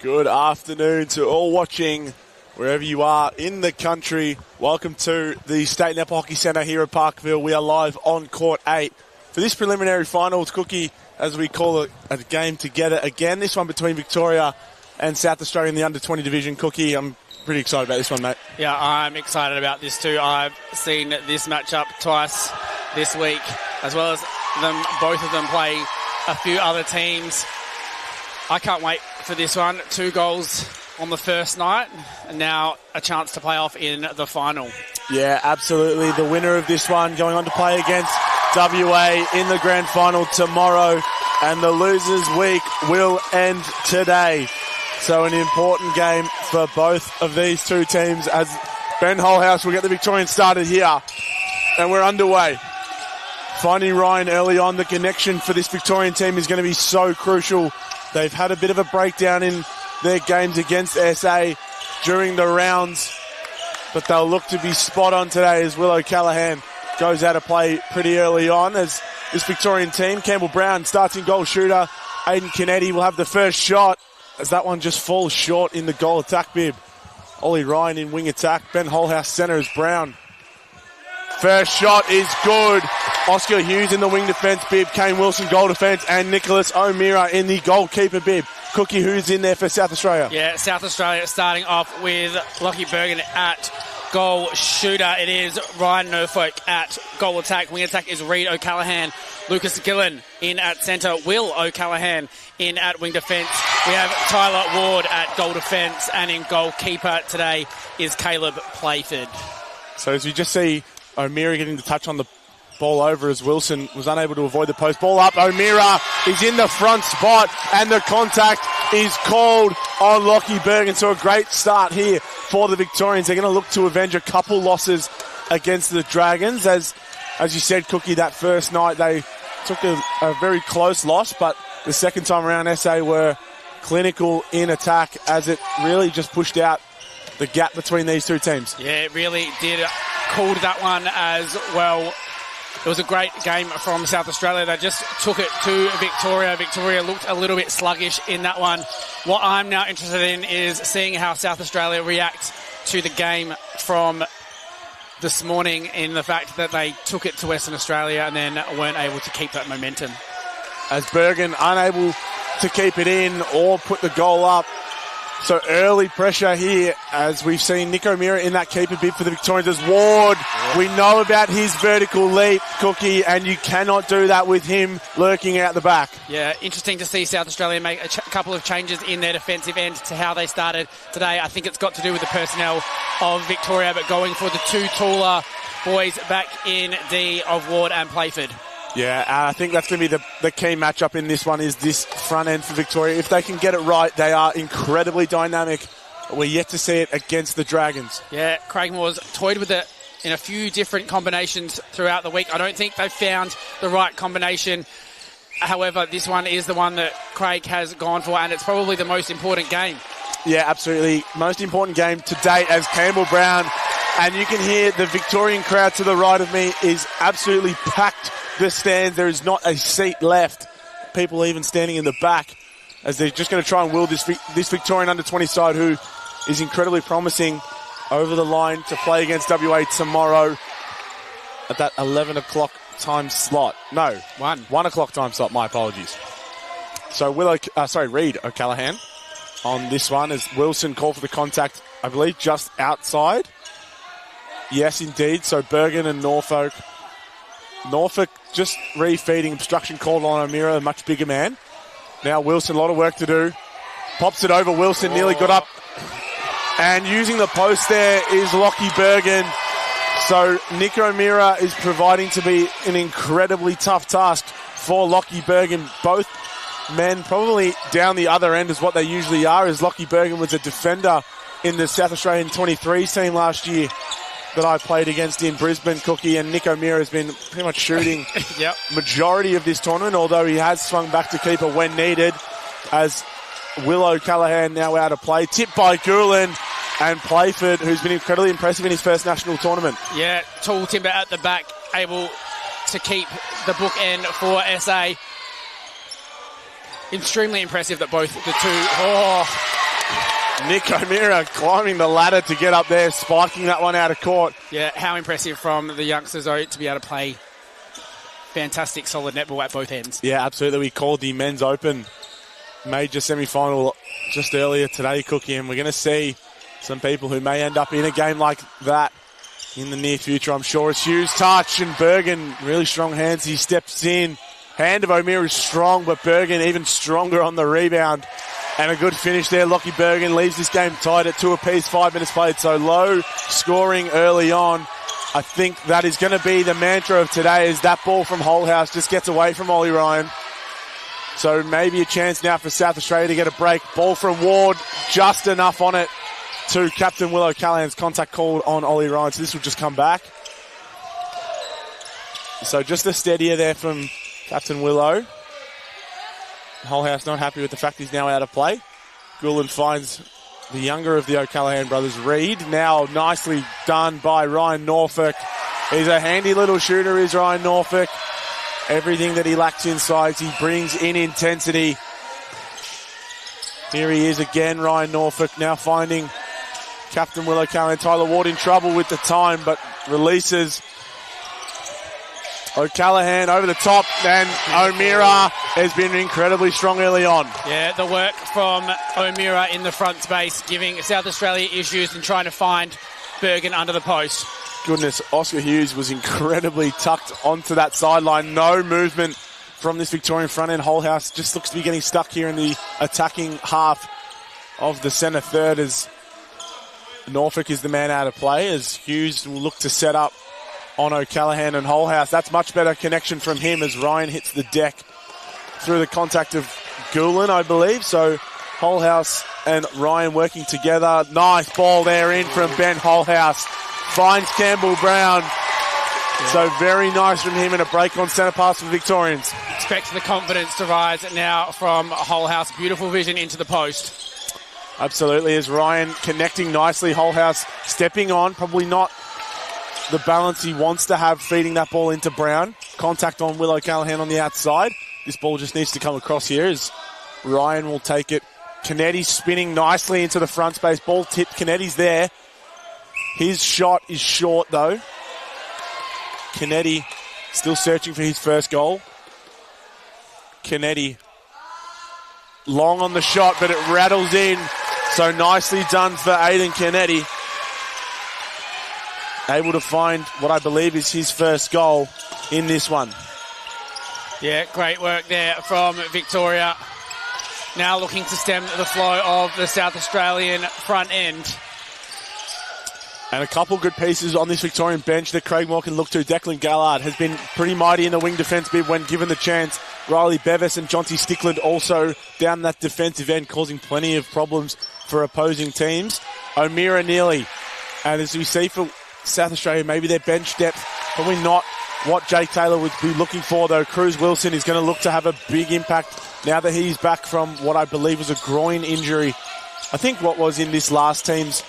Good afternoon to all watching wherever you are in the country. Welcome to the State Netball Hockey Centre here at Parkville. We are live on Court 8 for this preliminary finals, Cookie, as we call it, a game together again. This one between Victoria and South Australia in the under-20 division. Cookie, I'm pretty excited about this one, mate. Yeah, I'm excited about this too. I've seen this matchup twice this week, as well as both of them play a few other teams. I can't wait for this one. 2 goals on the first night, and now a chance to play off in the final. Yeah, absolutely. The winner of this one going on to play against WA in the grand final tomorrow, and the losers' week will end today. So an important game for both of these two teams as Ben Holhouse will get the Victorians started here, and we're underway. Finding Ryan early on, the connection for this Victorian team is going to be so crucial. They've had a bit of a breakdown in their games against SA during the rounds, but they'll look to be spot on today as Will O'Callaghan goes out of play pretty early on as this Victorian team. Campbell Brown starts in goal shooter. Aiden Canetti will have the first shot as that one just falls short in the goal attack bib. Ollie Ryan in wing attack. Ben Holhouse center as Brown. First shot is good. Oscar Hughes in the wing defence bib. Kane Wilson goal defence, and Nicholas O'Meara in the goalkeeper bib. Cookie, who's in there for South Australia? Yeah, South Australia starting off with Lockie Bergen at goal shooter. It is Ryan Norfolk at goal attack. Wing attack is Reid O'Callaghan. Lucas Gillen in at centre. Will O'Callaghan in at wing defence. We have Tyler Ward at goal defence, and in goalkeeper today is Caleb Playford. So as we just see O'Meara getting the touch on the ball over as Wilson was unable to avoid the post. Ball up, O'Meara is in the front spot, and the contact is called on Lockie Bergen. So a great start here for the Victorians. They're going to look to avenge a couple losses against the Dragons. As you said, Cookie, that first night they took a very close loss, but the second time around SA were clinical in attack as it really just pushed out the gap between these two teams. Yeah, it really did. Called that one as well. It was a great game from South Australia. They just took it to Victoria. Victoria looked a little bit sluggish in that one. What I'm now interested in is seeing how South Australia reacts to the game from this morning, in the fact that they took it to Western Australia and then weren't able to keep that momentum. As Bergen unable to keep it in or put the goal up. So early pressure here as we've seen Nick O'Meara in that keeper bid for the Victorians as Ward. Yeah. We know about his vertical leap, Cookie, and you cannot do that with him lurking out the back. Yeah, interesting to see South Australia make a couple of changes in their defensive end to how they started today. I think it's got to do with the personnel of Victoria, but going for the 2 taller boys back in D of Ward and Playford. Yeah, I think that's going to be the key matchup in this one, is this front end for Victoria. If they can get it right, they are incredibly dynamic. We're yet to see it against the Dragons. Yeah, Craig Moore's toyed with it in a few different combinations throughout the week. I don't think they've found the right combination. However, this one is the one that Craig has gone for, and it's probably the most important game. Yeah, absolutely. Most important game to date as Campbell Brown, and you can hear the Victorian crowd to the right of me is absolutely packed the stands. There is not a seat left. People even standing in the back as they're just going to try and will this Victorian under-20 side, who is incredibly promising, over the line to play against WA tomorrow at that 11 o'clock time slot. No, 1 o'clock time slot. My apologies. So Reid O'Callaghan on this one as Wilson called for the contact, I believe, just outside. Yes, indeed. So Bergen and Norfolk just refeeding, obstruction called on O'Meara, a much bigger man. Now Wilson, a lot of work to do. Pops it over. Wilson nearly got up. And using the post there is Lockie Bergen. So Nick O'Meara is providing to be an incredibly tough task for Lockie Bergen. Both men probably down the other end is what they usually are, as Lockie Bergen was a defender in the South Australian 23s team last year that I played against in Brisbane, Cookie, and Nick O'Meara has been pretty much shooting majority of this tournament, although he has swung back to keeper when needed, as Will O'Callaghan now out of play. Tipped by Gulen and Playford, who's been incredibly impressive in his first national tournament. Yeah, tall timber at the back, able to keep the bookend for SA. Extremely impressive that both the two... Nick O'Meara climbing the ladder to get up there, spiking that one out of court. Yeah, how impressive from the youngsters, though, to be able to play fantastic, solid netball at both ends. Yeah, absolutely. We called the Men's Open major semi-final just earlier today, Cookie, and we're going to see some people who may end up in a game like that in the near future, I'm sure. It's Hughes' touch, and Bergen, really strong hands. He steps in. Hand of O'Meara is strong, but Bergen even stronger on the rebound. And a good finish there. Lockie Bergen leaves this game tied at 2 apiece, 5 minutes played. So low scoring early on. I think that is going to be the mantra of today, is that ball from Holthouse just gets away from Ollie Ryan. So maybe a chance now for South Australia to get a break. Ball from Ward, just enough on it to Captain Will O'Callaghan's contact called on Ollie Ryan. So this will just come back. So just a steadier there from Captain Willow. Holthouse not happy with the fact he's now out of play. Gulen finds the younger of the O'Callaghan brothers, Reed. Now nicely done by Ryan Norfolk. He's a handy little shooter, is Ryan Norfolk. Everything that he lacks inside, he brings in intensity. Here he is again, Ryan Norfolk, now finding Captain Will O'Callaghan. Tyler Ward in trouble with the time, but releases. O'Callaghan over the top, and O'Meara has been incredibly strong early on. Yeah, the work from O'Meara in the front space, giving South Australia issues and trying to find Bergen under the post. Goodness, Oscar Hughes was incredibly tucked onto that sideline. No movement from this Victorian front end. Holthouse just looks to be getting stuck here in the attacking half of the centre third, as Norfolk is the man out of play, as Hughes will look to set up on O'Callaghan and Holthouse. That's much better connection from him as Ryan hits the deck through the contact of Gulen, I believe. So Holthouse and Ryan working together. Nice ball there in from Ben Holthouse. Finds Campbell Brown. Yeah. So very nice from him, and a break on centre pass for Victorians. Expect the confidence to rise now from Holthouse. Beautiful vision into the post. Absolutely, as Ryan connecting nicely. Holthouse stepping on, probably not the balance he wants to have, feeding that ball into Brown. Contact on Will O'Callaghan on the outside. This ball just needs to come across here as Ryan will take it. Canetti spinning nicely into the front space. Ball tipped. Canetti's there. His shot is short though. Canetti still searching for his first goal. Canetti long on the shot, but it rattles in. So nicely done for Aidan Canetti. Able to find what I believe is his first goal in this one. Yeah, great work there from Victoria. Now looking to stem the flow of the South Australian front end. And a couple good pieces on this Victorian bench that Craig Moore can look to. Declan Gallard has been pretty mighty in the wing defence bid when given the chance. Riley Bevis and Jonty Stickland also down that defensive end, causing plenty of problems for opposing teams. O'Meara nearly. And as we see for South Australia, maybe their bench depth, probably not what Jake Taylor would be looking for, though. Cruz Wilson is going to look to have a big impact now that he's back from what I believe was a groin injury. I think what was in this last team's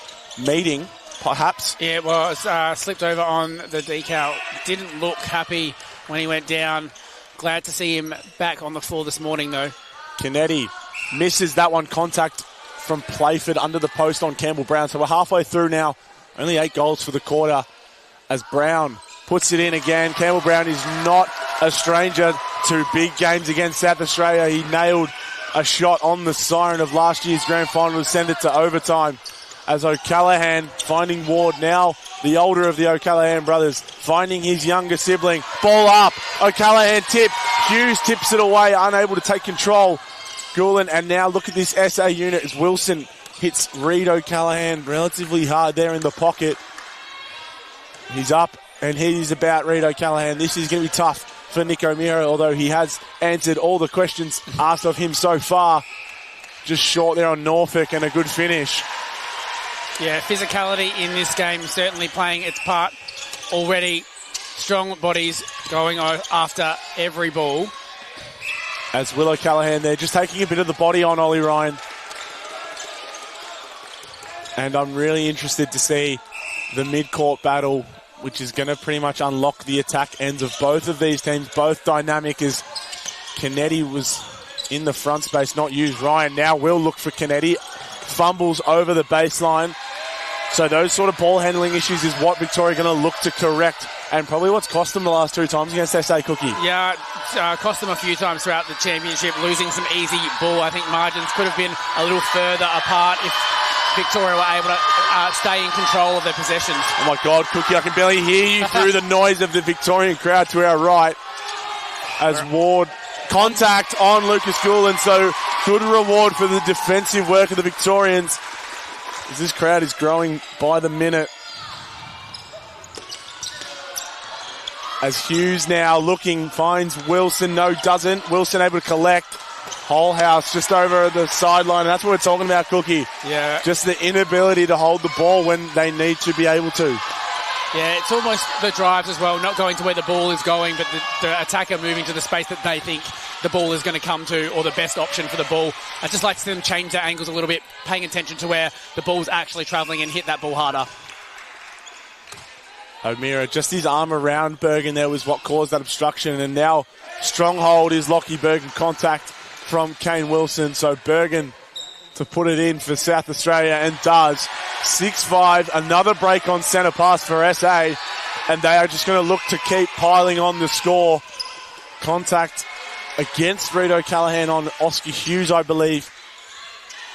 meeting, perhaps. Yeah, it was slipped over on the decal. Didn't look happy when he went down. Glad to see him back on the floor this morning, though. Canetti misses that one. Contact from Playford under the post on Campbell Brown. So we're halfway through now. Only 8 goals for the quarter as Brown puts it in again. Campbell Brown is not a stranger to big games against South Australia. He nailed a shot on the siren of last year's grand final to send it to overtime. As O'Callaghan finding Ward, now the older of the O'Callaghan brothers, finding his younger sibling. Ball up. O'Callaghan tip. Hughes tips it away, unable to take control. Gulen, and now look at this SA unit as Wilson hits Reed O'Callaghan relatively hard there in the pocket. He's up, and he's about Reed O'Callaghan. This is going to be tough for Nick O'Meara, although he has answered all the questions asked of him so far. Just short there on Norfolk, and a good finish. Yeah, physicality in this game certainly playing its part already. Strong bodies going after every ball. As Will O'Callaghan there, just taking a bit of the body on Ollie Ryan. And I'm really interested to see the mid-court battle, which is going to pretty much unlock the attack ends of both of these teams. Both dynamic, as Canetti was in the front space, not used. Ryan now will look for Canetti. fumbles over the baseline. So those sort of ball handling issues is what Victoria are going to look to correct, and probably what's cost them the last 2 times against SA Cookie. Yeah, cost them a few times throughout the championship, losing some easy ball. I think margins could have been a little further apart if Victoria were able to stay in control of their possessions. Oh my God, Cookie, I can barely hear you through the noise of the Victorian crowd to our right. As Ward, contact on Lucas Goulin, so good reward for the defensive work of the Victorians. As this crowd is growing by the minute. As Hughes now looking, finds Wilson, no doesn't. Wilson able to collect. Whole house just over the sideline. And that's what we're talking about, Cookie. Yeah. Just the inability to hold the ball when they need to be able to. Yeah, it's almost the drives as well, not going to where the ball is going, but the attacker moving to the space that they think the ball is going to come to, or the best option for the ball. I just like to see them change their angles a little bit, paying attention to where the ball's actually travelling and hit that ball harder. O'Meara, just his arm around Bergen there was what caused that obstruction, and now stronghold is Lockie Bergen, contact from Kane Wilson, so Bergen to put it in for South Australia, and does. 6-5, another break on centre pass for SA, and they are just going to look to keep piling on the score. Contact against Reed O'Callaghan on Oscar Hughes, I believe.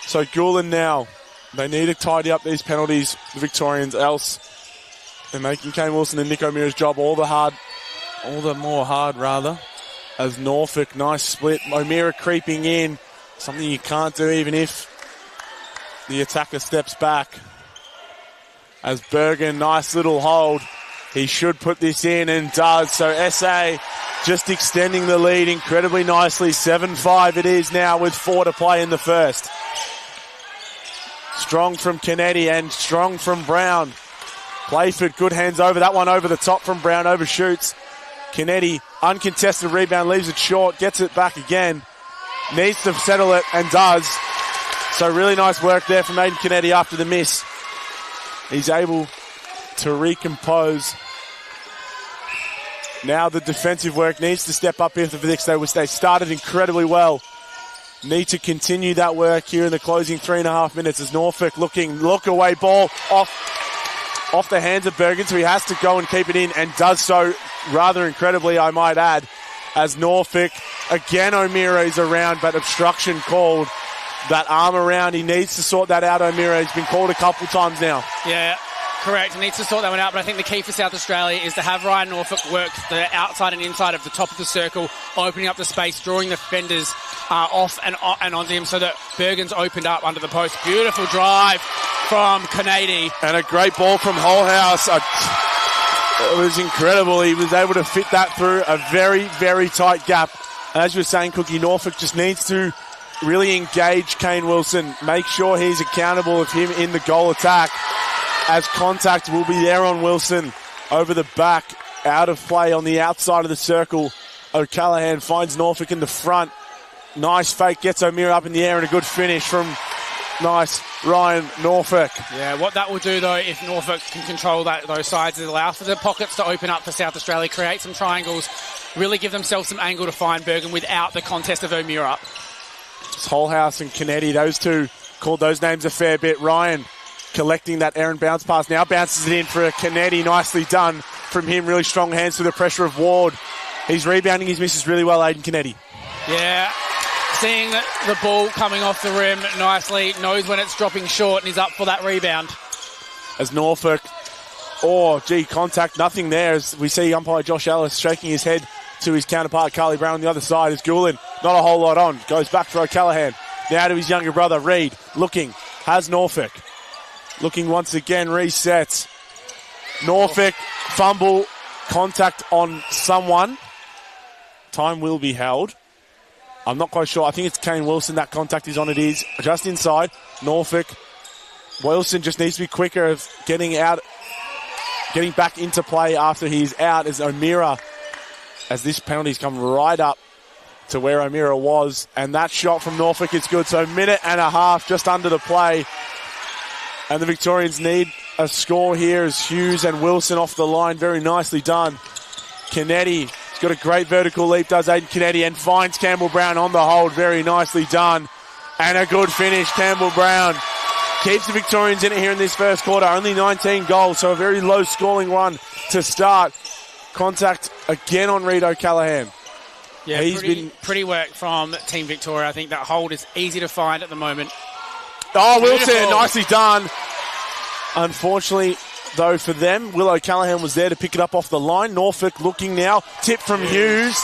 So Goulin now, they need to tidy up these penalties, the Victorians, else they're making Kane Wilson and Nick O'Meara's job all the more hard, as Norfolk, nice split. O'Meara creeping in, something you can't do even if the attacker steps back. As Bergen, nice little hold. He should put this in, and does. So SA just extending the lead incredibly nicely. 7-5 it is now with 4 to play in the first. Strong from Kennedy and strong from Brown. Playford, good hands over. That one over the top from Brown, overshoots. Kennedy, uncontested rebound, leaves it short, gets it back again. Needs to settle it, and does. So really nice work there from Aiden Kennedy after the miss. He's able to recompose. Now the defensive work needs to step up here for the Vicks, which they started incredibly well. Need to continue that work here in the closing 3.5 minutes as Norfolk look away ball off the hands of Bergen, so he has to go and keep it in, and does so rather incredibly, I might add, as Norfolk, again O'Meara is around, but obstruction called. That arm around, he needs to sort that out, O'Meara. He's been called a couple times now. Yeah, correct. He needs to sort that one out, but I think the key for South Australia is to have Ryan Norfolk work the outside and inside of the top of the circle, opening up the space, drawing the defenders off and onto him so that Bergen's opened up under the post. Beautiful drive from Kennedy. And a great ball from Holhouse. It was incredible. He was able to fit that through a very, very tight gap. And as you were saying, Cookie, Norfolk just needs to really engage Kane Wilson, make sure he's accountable of him in the goal attack, as contact will be there on Wilson over the back, out of play on the outside of the circle. O'Callaghan finds Norfolk in the front. Nice fake, gets O'Meara up in the air, and a good finish from nice Ryan Norfolk. Yeah, what that will do though, if Norfolk can control those sides, is allow for the pockets to open up for South Australia, create some triangles, really give themselves some angle to find Bergen without the contest of O'Meara. Holhouse and Kennedy, those two called those names a fair bit. Ryan collecting that errant bounce pass, now bounces it in for Kennedy. Nicely done from him, really strong hands through the pressure of Ward. He's rebounding his misses really well, Aiden Kennedy. Yeah, seeing the ball coming off the rim nicely, knows when it's dropping short, and he's up for that rebound. As Norfolk, contact, nothing there, as we see umpire Josh Ellis shaking his head to his counterpart Carly Brown on the other side. As Goulin, not a whole lot on, goes back for O'Callaghan. Now to his younger brother, Reed, looking, has Norfolk. Looking once again, resets. Norfolk, fumble, contact on someone. Time will be held. I'm not quite sure. I think it's Kane Wilson that contact is on. It is just inside. Norfolk. Wilson just needs to be quicker of getting back into play after he's out as O'Meara, as this penalty's come right up to where O'Meara was. And that shot from Norfolk is good. So 1.5 minutes just under the play. And the Victorians need a score here as Hughes and Wilson off the line. Very nicely done. Kennedy. He's got a great vertical leap, does Aiden Kennedy, and finds Campbell Brown on the hold. Very nicely done. And a good finish, Campbell Brown. keeps the Victorians in it here in this first quarter. Only 19 goals, so a very low-scoring one to start. Contact again on Reid O'Callaghan. Yeah, He's been pretty work from Team Victoria. I think that hold is easy to find at the moment. Oh, Wilson, nicely done. Unfortunately, though, for them, Will O'Callaghan was there to pick it up off the line. Norfolk looking now. Tip from Hughes.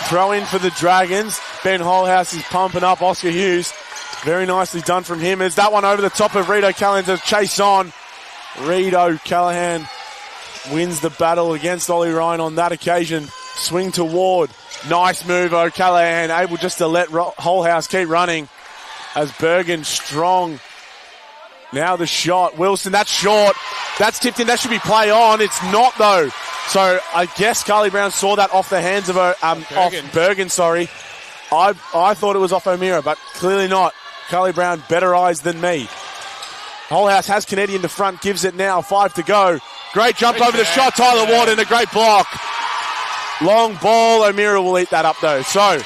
Throw in for the Dragons. Ben Holhouse is pumping up Oscar Hughes. Very nicely done from him. As that one over the top of Reid O'Callaghan to chase on. Reid O'Callaghan wins the battle against Ollie Ryan on that occasion. Swing to Ward. Nice move, O'Callaghan. Able just to let Holhouse keep running. As Bergen strong. Now the shot. Wilson, that's short. That's tipped in. That should be play on. It's not, though. So I guess Carly Brown saw that off the hands of off Bergen, sorry. I thought it was off O'Meara, but clearly not. Carly Brown, better eyes than me. Holhouse has Kennedy in the front, gives it now. 5 to go. Great jump over the shot. Tyler Ward in a great block. Long ball. O'Meara will eat that up, though. So,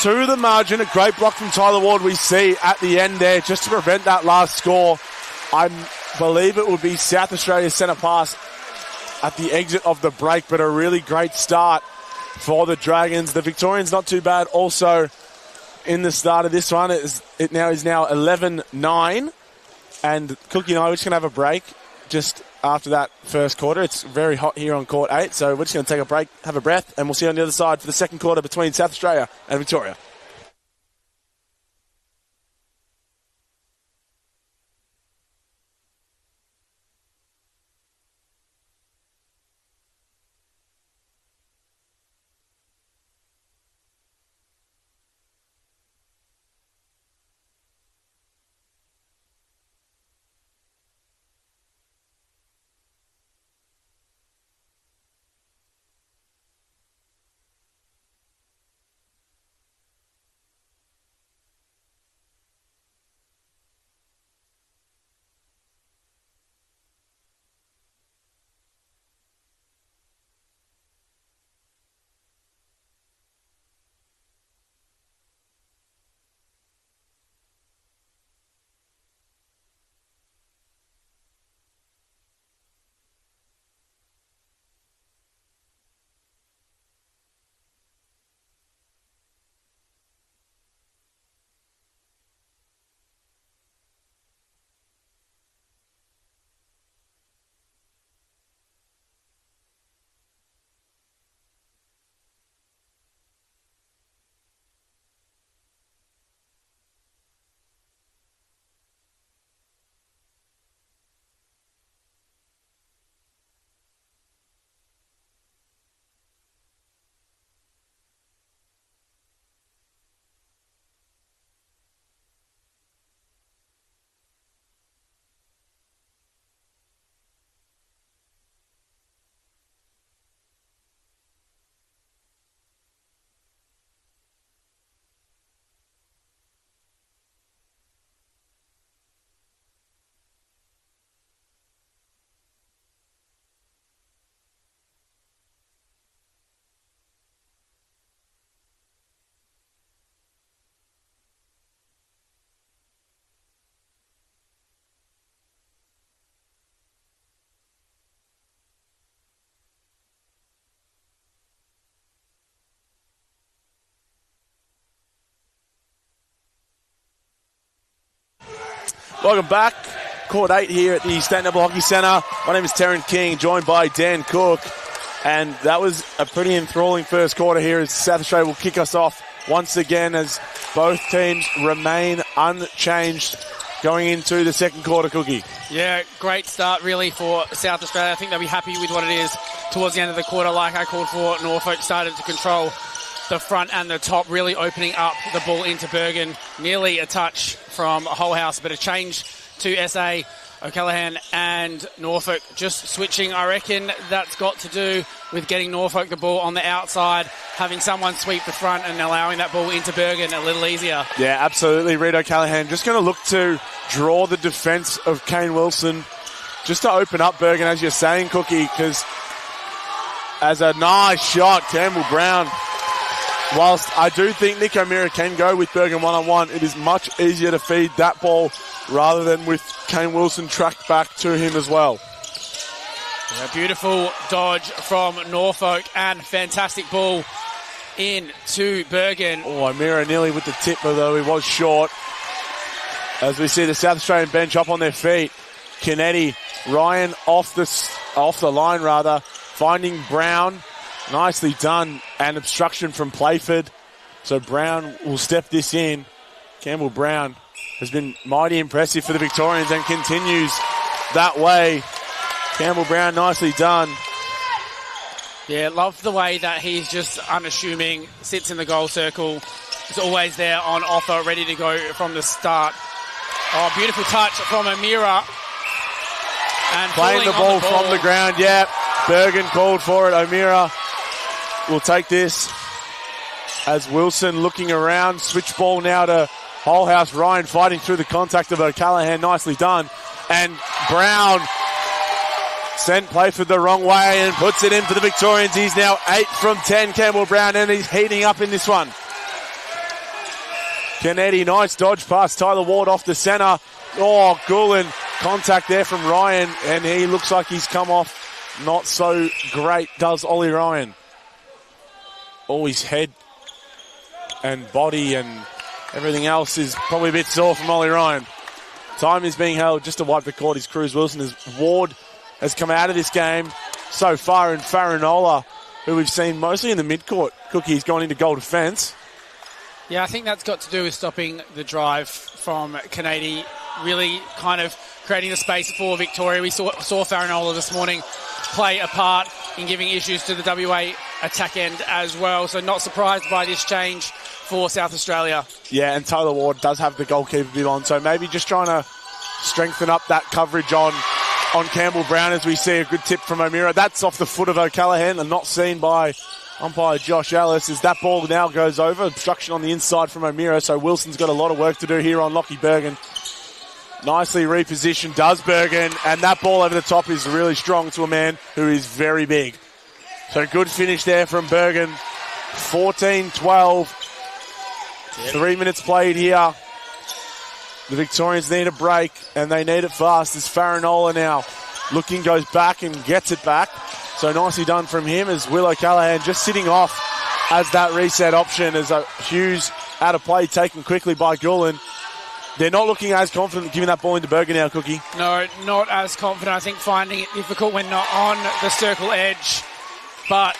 to the margin, a great block from Tyler Ward we see at the end there just to prevent that last score. I believe it would be South Australia's centre pass at the exit of the break, but a really great start for the Dragons. The Victorians not too bad also in the start of this one. It is now 11-9, and Cookie and I, we're just going to have a break just after that first quarter. It's very hot here on Court 8, so we're just going to take a break, have a breath, and we'll see you on the other side for the second quarter between South Australia and Victoria. Welcome back. Court 8 here at the State Netball Hockey Centre. My name is Terran King, joined by Dan Cook. And that was a pretty enthralling first quarter here as South Australia will kick us off once again as both teams remain unchanged going into the second quarter, Cookie. Yeah, great start really for South Australia. I think they'll be happy with what it is towards the end of the quarter. Like I called for, Norfolk started to control the front and the top, really opening up the ball into Bergen. Nearly a touch from Holhouse, but a change to SA. O'Callaghan and Norfolk just switching. I reckon that's got to do with getting Norfolk the ball on the outside, having someone sweep the front and allowing that ball into Bergen a little easier. Yeah, absolutely. Reid O'Callaghan just going to look to draw the defence of Kane Wilson just to open up Bergen, as you're saying, Cookie, because as a nice shot, Campbell Brown. Whilst I do think Nick O'Meara can go with Bergen one-on-one, it is much easier to feed that ball rather than with Kane Wilson tracked back to him as well. A beautiful dodge from Norfolk and fantastic ball in to Bergen. Oh, O'Meara nearly with the tip, although he was short. As we see the South Australian bench up on their feet. Kennedy, Ryan off the line rather, finding Brown. Nicely done, and obstruction from Playford. So Brown will step this in. Campbell Brown has been mighty impressive for the Victorians and continues that way. Campbell Brown, nicely done. Yeah, love the way that he's just unassuming, sits in the goal circle, is always there on offer, ready to go from the start. Oh, beautiful touch from O'Meara. And playing the ball from the ground, yeah. Bergen called for it. O'Meara will take this as Wilson looking around. Switch ball now to Holhouse. Ryan fighting through the contact of O'Callaghan. Nicely done. And Brown sent Playford the wrong way and puts it in for the Victorians. He's now 8 from 10, Campbell Brown, and he's heating up in this one. Kennedy, nice dodge pass. Tyler Ward off the centre. Oh, Gulen, contact there from Ryan, and he looks like he's come off not so great, does Ollie Ryan. Oh, his head and body and everything else is probably a bit sore from Ollie Ryan. Time is being held just to wipe the court. Is Cruz Wilson as Ward has come out of this game so far, and Farinola, who we've seen mostly in the midcourt, Cookie, has gone into goal defence. Yeah, I think that's got to do with stopping the drive from Kennedy, really kind of creating the space for Victoria. We saw Farinola this morning play a part in giving issues to the WA attack end as well, so not surprised by this change for South Australia. Yeah, and Taylor Ward does have the goalkeeper bit on, so maybe just trying to strengthen up that coverage on Campbell Brown as we see a good tip from O'Meara. That's off the foot of O'Callaghan and not seen by umpire Josh Ellis as that ball now goes over. Obstruction on the inside from O'Meara, so Wilson's got a lot of work to do here on Lockie Bergen. Nicely repositioned does Bergen, and that ball over the top is really strong to a man who is very big. So good finish there from Bergen. 14-12. 3 minutes played here. The Victorians need a break, and they need it fast as Farinola now looking, goes back and gets it back. So nicely done from him as Will O'Callaghan just sitting off as that reset option as Hughes out of play taken quickly by Gulen. They're not looking as confident giving that ball into Bergen now, Cookie. No, not as confident. I think finding it difficult when not on the circle edge. But,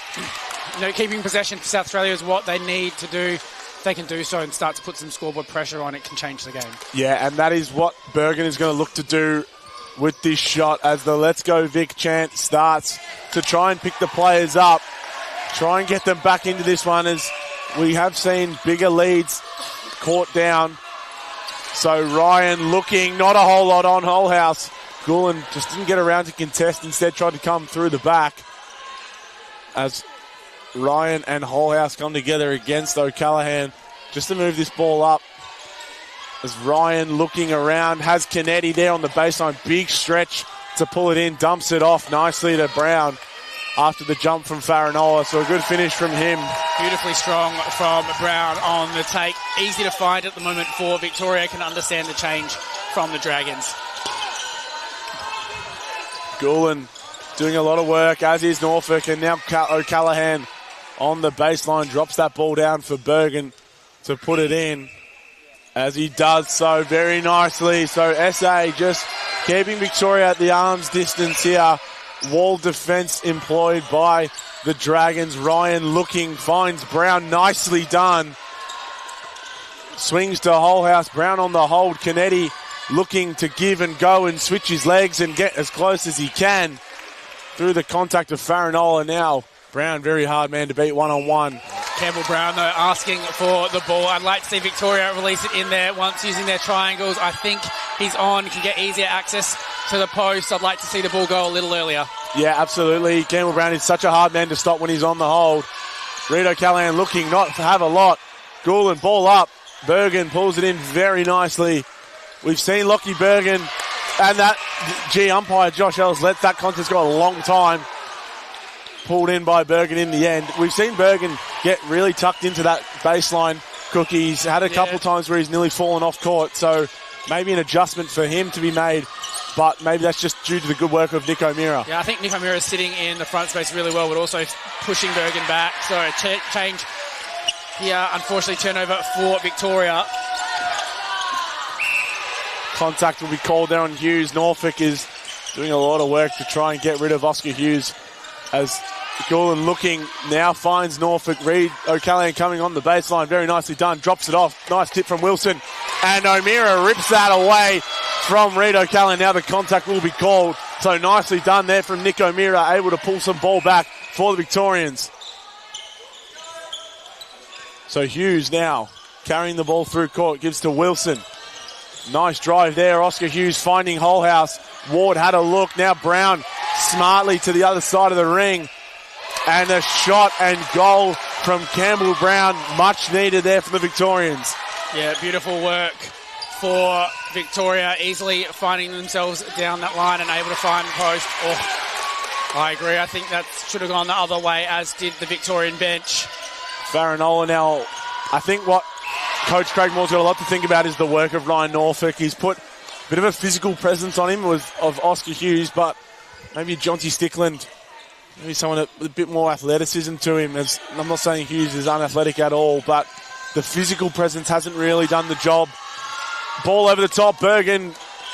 keeping possession for South Australia is what they need to do. If they can do so and start to put some scoreboard pressure on, it can change the game. Yeah, and that is what Bergen is going to look to do with this shot as the Let's Go Vic chant starts to try and pick the players up, try and get them back into this one as we have seen bigger leads caught down. So Ryan looking, not a whole lot on Holhouse. Gulen just didn't get around to contest, instead tried to come through the back as Ryan and Holhouse come together against O'Callaghan just to move this ball up. As Ryan looking around, has Kennedy there on the baseline, big stretch to pull it in, dumps it off nicely to Brown after the jump from Farinola. So a good finish from him. Beautifully strong from Brown on the take. Easy to find at the moment for Victoria. Can understand the change from the Dragons. Gulen doing a lot of work, as is Norfolk, and now O'Callaghan on the baseline drops that ball down for Bergen to put it in, as he does so very nicely. So SA just keeping Victoria at the arm's distance here. Wall defence employed by the Dragons. Ryan looking, finds Brown, nicely done. Swings to Holhouse, Brown on the hold. Kennedy looking to give and go and switch his legs and get as close as he can through the contact of Farinola now. Brown, very hard man to beat one-on-one. Campbell Brown, though, asking for the ball. I'd like to see Victoria release it in there once using their triangles. I think he's on, can get easier access to the post. I'd like to see the ball go a little earlier. Yeah, absolutely. Campbell Brown is such a hard man to stop when he's on the hold. Reid O'Callaghan looking not to have a lot. Gulen, ball up. Bergen pulls it in very nicely. We've seen Lockie Bergen and that umpire Josh Ellis let that contest go a long time. Pulled in by Bergen in the end. We've seen Bergen get really tucked into that baseline. Cookie. He's had a couple times where he's nearly fallen off court, so maybe an adjustment for him to be made, but maybe that's just due to the good work of Nick O'Meara. Yeah, I think Nick O'Meara is sitting in the front space really well, but also pushing Bergen back. So a change here, unfortunately, turnover for Victoria. Contact will be called there on Hughes. Norfolk is doing a lot of work to try and get rid of Oscar Hughes, as Gulen looking now finds Norfolk. Reid O'Callaghan coming on the baseline. Very nicely done. Drops it off. Nice tip from Wilson. And O'Meara rips that away from Reid O'Callaghan. Now the contact will be called. So nicely done there from Nick O'Meara, able to pull some ball back for the Victorians. So Hughes now carrying the ball through court. Gives to Wilson. Nice drive there. Oscar Hughes finding Holhouse. Ward had a look. Now Brown smartly to the other side of the ring. And a shot and goal from Campbell Brown. Much needed there for the Victorians. Yeah, beautiful work for Victoria. Easily finding themselves down that line and able to find post. Oh, I agree. I think that should have gone the other way, as did the Victorian bench. Farinola now, I think what Coach Craig Moore's got a lot to think about is the work of Ryan Norfolk. He's put a bit of a physical presence on him of Oscar Hughes, but maybe Jonty Stickland, maybe someone with a bit more athleticism to him. As I'm not saying Hughes is unathletic at all, but the physical presence hasn't really done the job. Ball over the top, Bergen.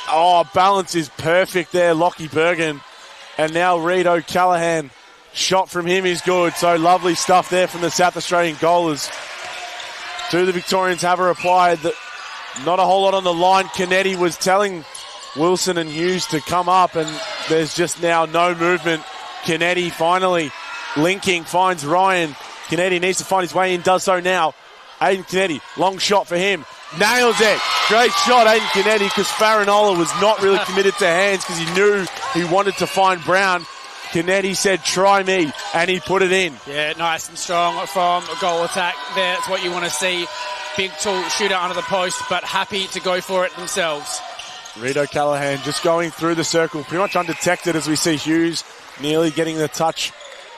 Oh, balance is perfect there, Lockie Bergen. And now Reid O'Callaghan. Shot from him is good. So lovely stuff there from the South Australian goalers. Do the Victorians have a reply? Not a whole lot on the line. Kennedy was telling Wilson and Hughes to come up, and there's just now no movement. Kennedy finally linking, finds Ryan. Kennedy needs to find his way in, does so now. Aiden Kennedy, long shot for him. Nails it. Great shot, Aiden Kennedy, because Farinola was not really committed to hands because he knew he wanted to find Brown. Kennedy said, try me, and he put it in. Yeah, nice and strong from a goal attack there. That's what you want to see. Big, tall shooter under the post, but happy to go for it themselves. Reid O'Callaghan just going through the circle, pretty much undetected, as we see Hughes nearly getting the touch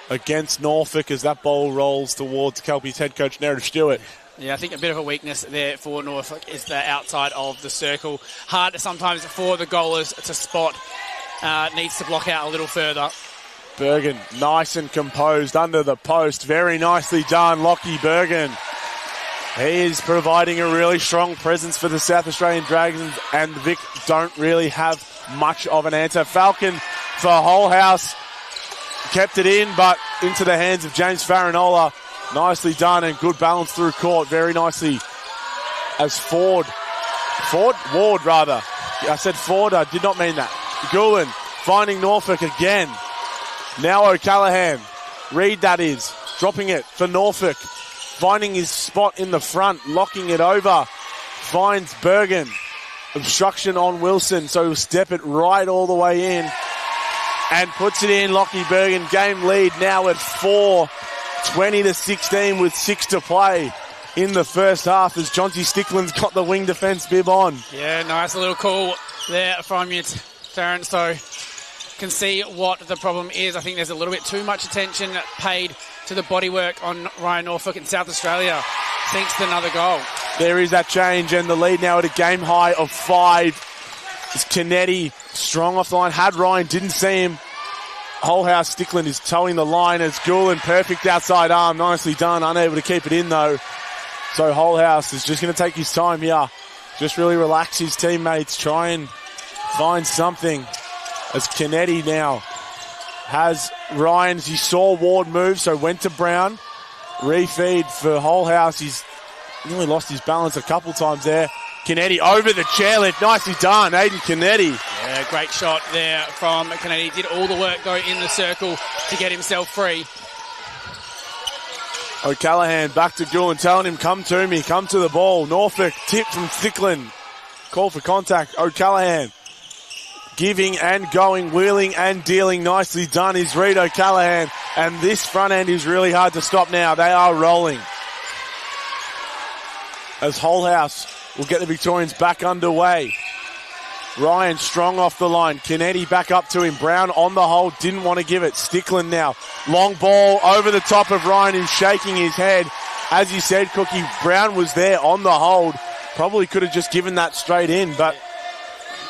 against Norfolk as that ball rolls towards Kelpie's head coach, Narrative Stewart. Yeah, I think a bit of a weakness there for Norfolk is the outside of the circle. Hard sometimes for the goalers to spot. Needs to block out a little further. Bergen, nice and composed under the post. Very nicely done, Lockie Bergen. He is providing a really strong presence for the South Australian Dragons, and Vic don't really have much of an answer. Falcon for Holhouse. Kept it in, but into the hands of James Farinola. Nicely done and good balance through court. Very nicely as Ward rather. I said Ford, I did not mean that. Gulen finding Norfolk again. Now O'Callaghan. Reid, that is. Dropping it for Norfolk. Finding his spot in the front. Locking it over. Finds Bergen. Obstruction on Wilson. So he'll step it right all the way in. And puts it in. Lockie Bergen. Game lead now at 4. 20-16 with 6 to play in the first half as Jonty Stickland's got the wing defence bib on. Yeah, nice little call there from you, Darren. So can see what the problem is. I think there's a little bit too much attention paid to the bodywork on Ryan Norfolk in South Australia. Thanks to another goal. There is that change, and the lead now at a game high of 5. It's Kennedy strong off the line. Had Ryan, didn't see him. Holhouse Stickland is towing the line as Gulen, perfect outside arm, nicely done, unable to keep it in though. So Holhouse is just going to take his time here, just really relax his teammates, try and find something. As Kennedy now has Ryan, as he saw Ward move, so went to Brown. Refeed for Holhouse, he's nearly lost his balance a couple times there. Kennedy over the chairlift, nicely done, Aiden Kennedy. Yeah, great shot there from Kennedy. Did all the work though in the circle to get himself free. O'Callaghan back to Gulen, telling him, come to me, come to the ball. Norfolk tip from Stickland. Call for contact. O'Callaghan giving and going, wheeling and dealing. Nicely done is Reid O'Callaghan. And this front end is really hard to stop now. They are rolling. As Holhouse will get the Victorians back underway. Ryan strong off the line. Kennedy back up to him. Brown on the hold. Didn't want to give it. Stickland now. Long ball over the top of Ryan, who's shaking his head. As you said, Cookie, Brown was there on the hold. probably could have just given that straight in, but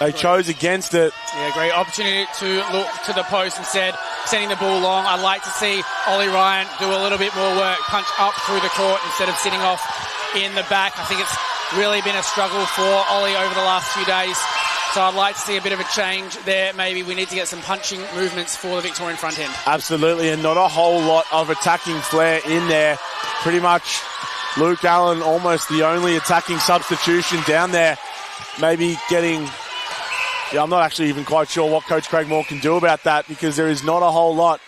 they chose against it. Yeah, great opportunity to look to the post instead, sending the ball long. I'd like to see Ollie Ryan do a little bit more work, punch up through the court instead of sitting off in the back. I think it's really been a struggle for Ollie over the last few days. So I'd like to see a bit of a change there. Maybe we need to get some punching movements for the Victorian front end. Absolutely, and not a whole lot of attacking flair in there. Pretty much Luke Allen almost the only attacking substitution down there. Maybe getting... I'm not actually even quite sure what Coach Craig Moore can do about that, because there is not a whole lot.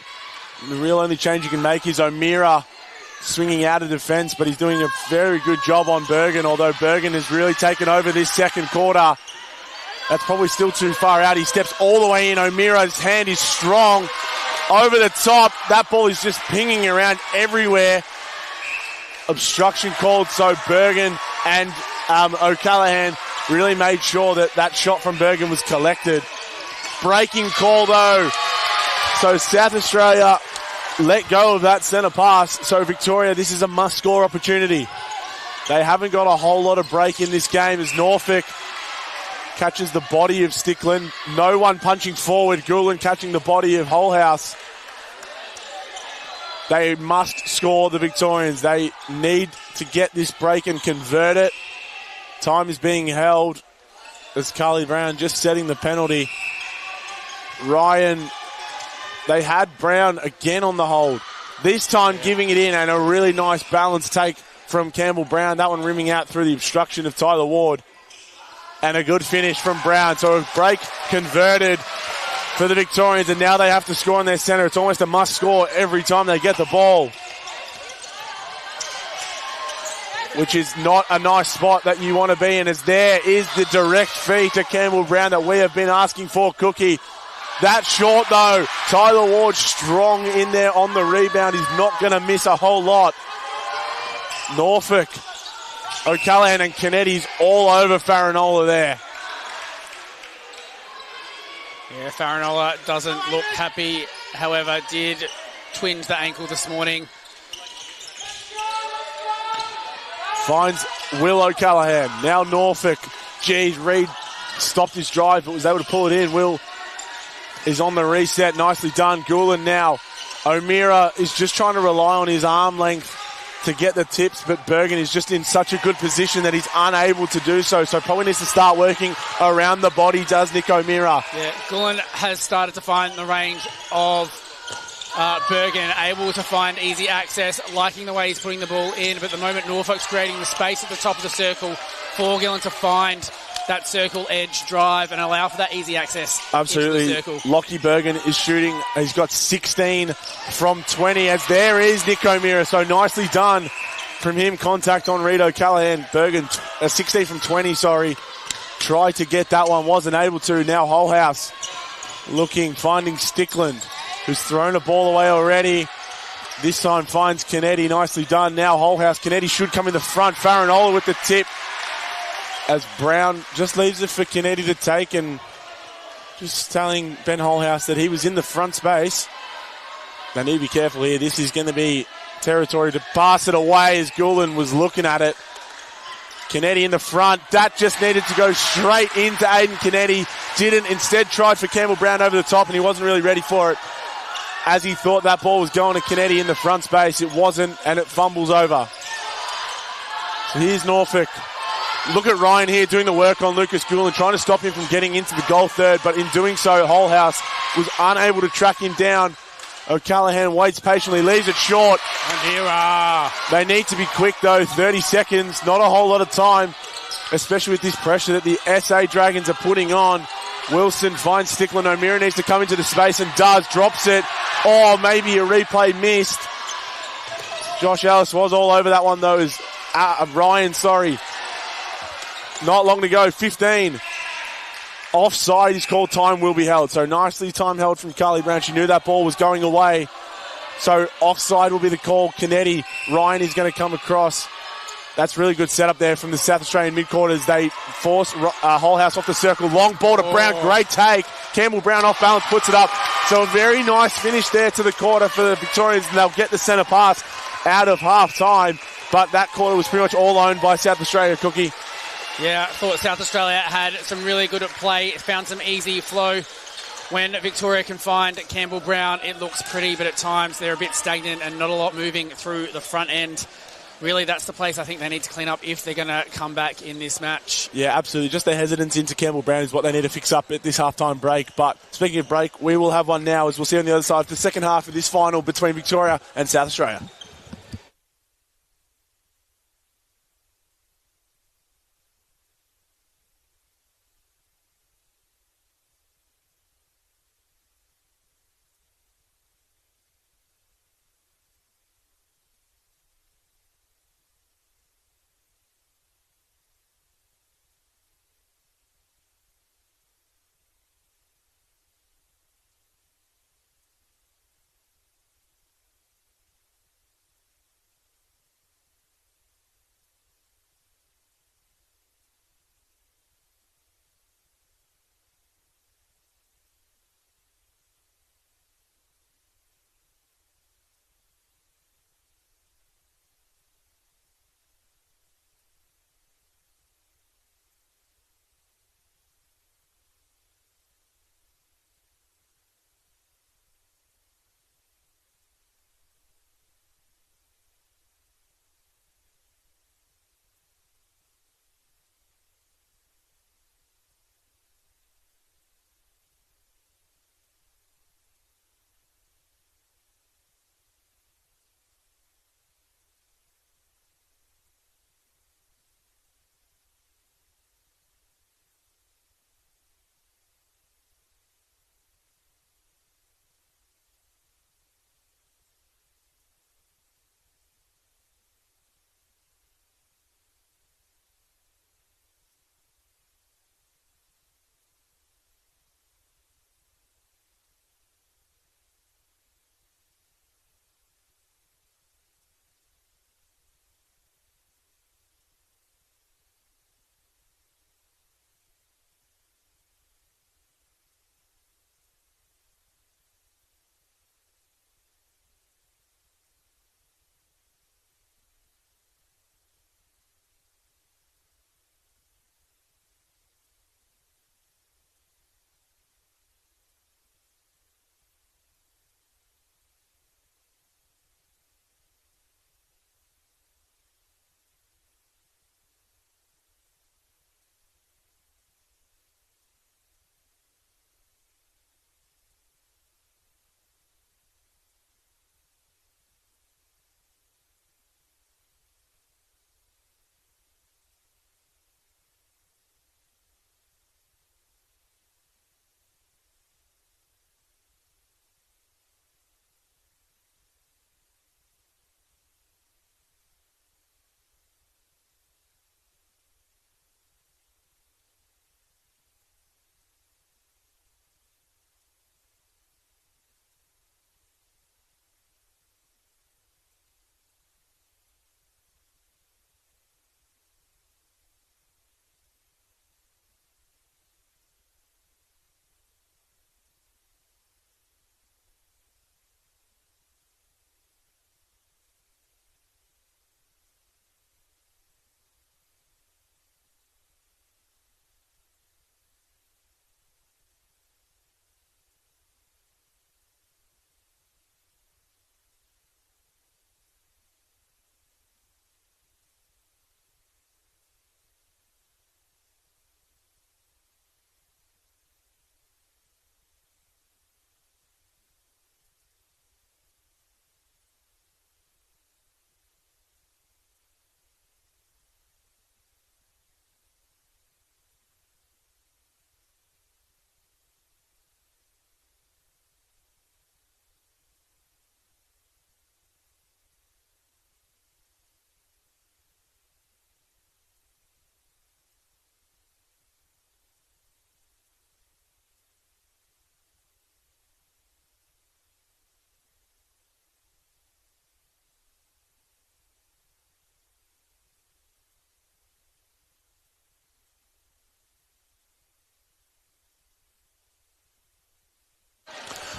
The real only change you can make is O'Meara swinging out of defence, but he's doing a very good job on Bergen, although Bergen has really taken over this second quarter. That's probably still too far out. He steps all the way in. O'Meara's hand is strong. Over the top. That ball is just pinging around everywhere. Obstruction called, so Bergen and O'Callaghan really made sure that that shot from Bergen was collected. Breaking call though. So South Australia let go of that centre pass. So Victoria, this is a must-score opportunity. They haven't got a whole lot of break in this game as Norfolk catches the body of Stickland. No one punching forward. Gulen catching the body of Holhouse. They must score, the Victorians. They need to get this break and convert it. Time is being held as Carly Brown just setting the penalty. Ryan, they had Brown again on the hold. This time giving it in, and a really nice balanced take from Campbell Brown. That one rimming out through the obstruction of Tyler Ward. And a good finish from Brown. So a break converted for the Victorians, and now they have to score in their centre. It's almost a must score every time they get the ball, which is not a nice spot that you want to be in, as there is the direct feed to Campbell Brown that we have been asking for, Cookie. That short though, Tyler Ward strong in there on the rebound. He's not going to miss a whole lot. Norfolk, O'Callaghan and Canetti's all over Farinola there. Yeah, Farinola doesn't look happy, however, did twinge the ankle this morning. Finds Will O'Callaghan. Now Norfolk. Geez, Reed stopped his drive but was able to pull it in. Will is on the reset. Nicely done. Gulen now. O'Meara is just trying to rely on his arm length to get the tips, but Bergen is just in such a good position that he's unable to do so. So probably needs to start working around the body, does Nick O'Meara. Yeah, Gulen has started to find the range of Bergen, able to find easy access, liking the way he's putting the ball in, but at the moment Norfolk's creating the space at the top of the circle for Gulen to find that circle edge drive and allow for that easy access. Absolutely. Lockie Bergen is shooting. He's got 16 from 20, as there is Nick O'Meara. So nicely done from him. Contact on Reed O'Callaghan. Bergen, 16 from 20, sorry. Tried to get that one, wasn't able to. Now Holhouse looking, finding Stickland, who's thrown a ball away already. This time finds Canetti. Nicely done. Now Holhouse. Canetti should come in the front. Farinola with the tip, as Brown just leaves it for Canetti to take, and just telling Ben Holhouse that he was in the front space. They need to be careful here. This is going to be territory to pass it away, as Gulen was looking at it. Canetti in the front. That just needed to go straight into Aiden Canetti. Didn't. Instead tried for Campbell Brown over the top, and he wasn't really ready for it, as he thought that ball was going to Canetti in the front space. It wasn't, and it fumbles over. So here's Norfolk. Look at Ryan here doing the work on Lucas Gulen, trying to stop him from getting into the goal third, but in doing so, Holhouse was unable to track him down. O'Callaghan waits patiently, leaves it short. They need to be quick though, 30 seconds, not a whole lot of time, especially with this pressure that the SA Dragons are putting on. Wilson finds Stickland. O'Meara needs to come into the space and does, drops it. Oh, maybe a replay missed. Josh Ellis was all over that one though, as Ryan, Not long to go, 15. Offside is called, time will be held. So nicely time held from Carly Brown. She knew that ball was going away. So offside will be the call. Canetti, Ryan is going to come across. That's really good setup there from the South Australian midcourt. They force Holhouse off the circle. Long ball to Brown, great take. Campbell Brown off balance, puts it up. So a very nice finish there to the quarter for the Victorians, and they'll get the centre pass out of half time. But that quarter was pretty much all owned by South Australia, Cookie. Yeah, I thought South Australia had some really good at play, found some easy flow. When Victoria can find Campbell Brown, it looks pretty, but at times they're a bit stagnant and not a lot moving through the front end. Really, that's the place I think they need to clean up if they're going to come back in this match. Yeah, absolutely. Just their hesitance into Campbell Brown is what they need to fix up at this halftime break. But speaking of break, we will have one now, as we'll see on the other side, for the second half of this final between Victoria and South Australia.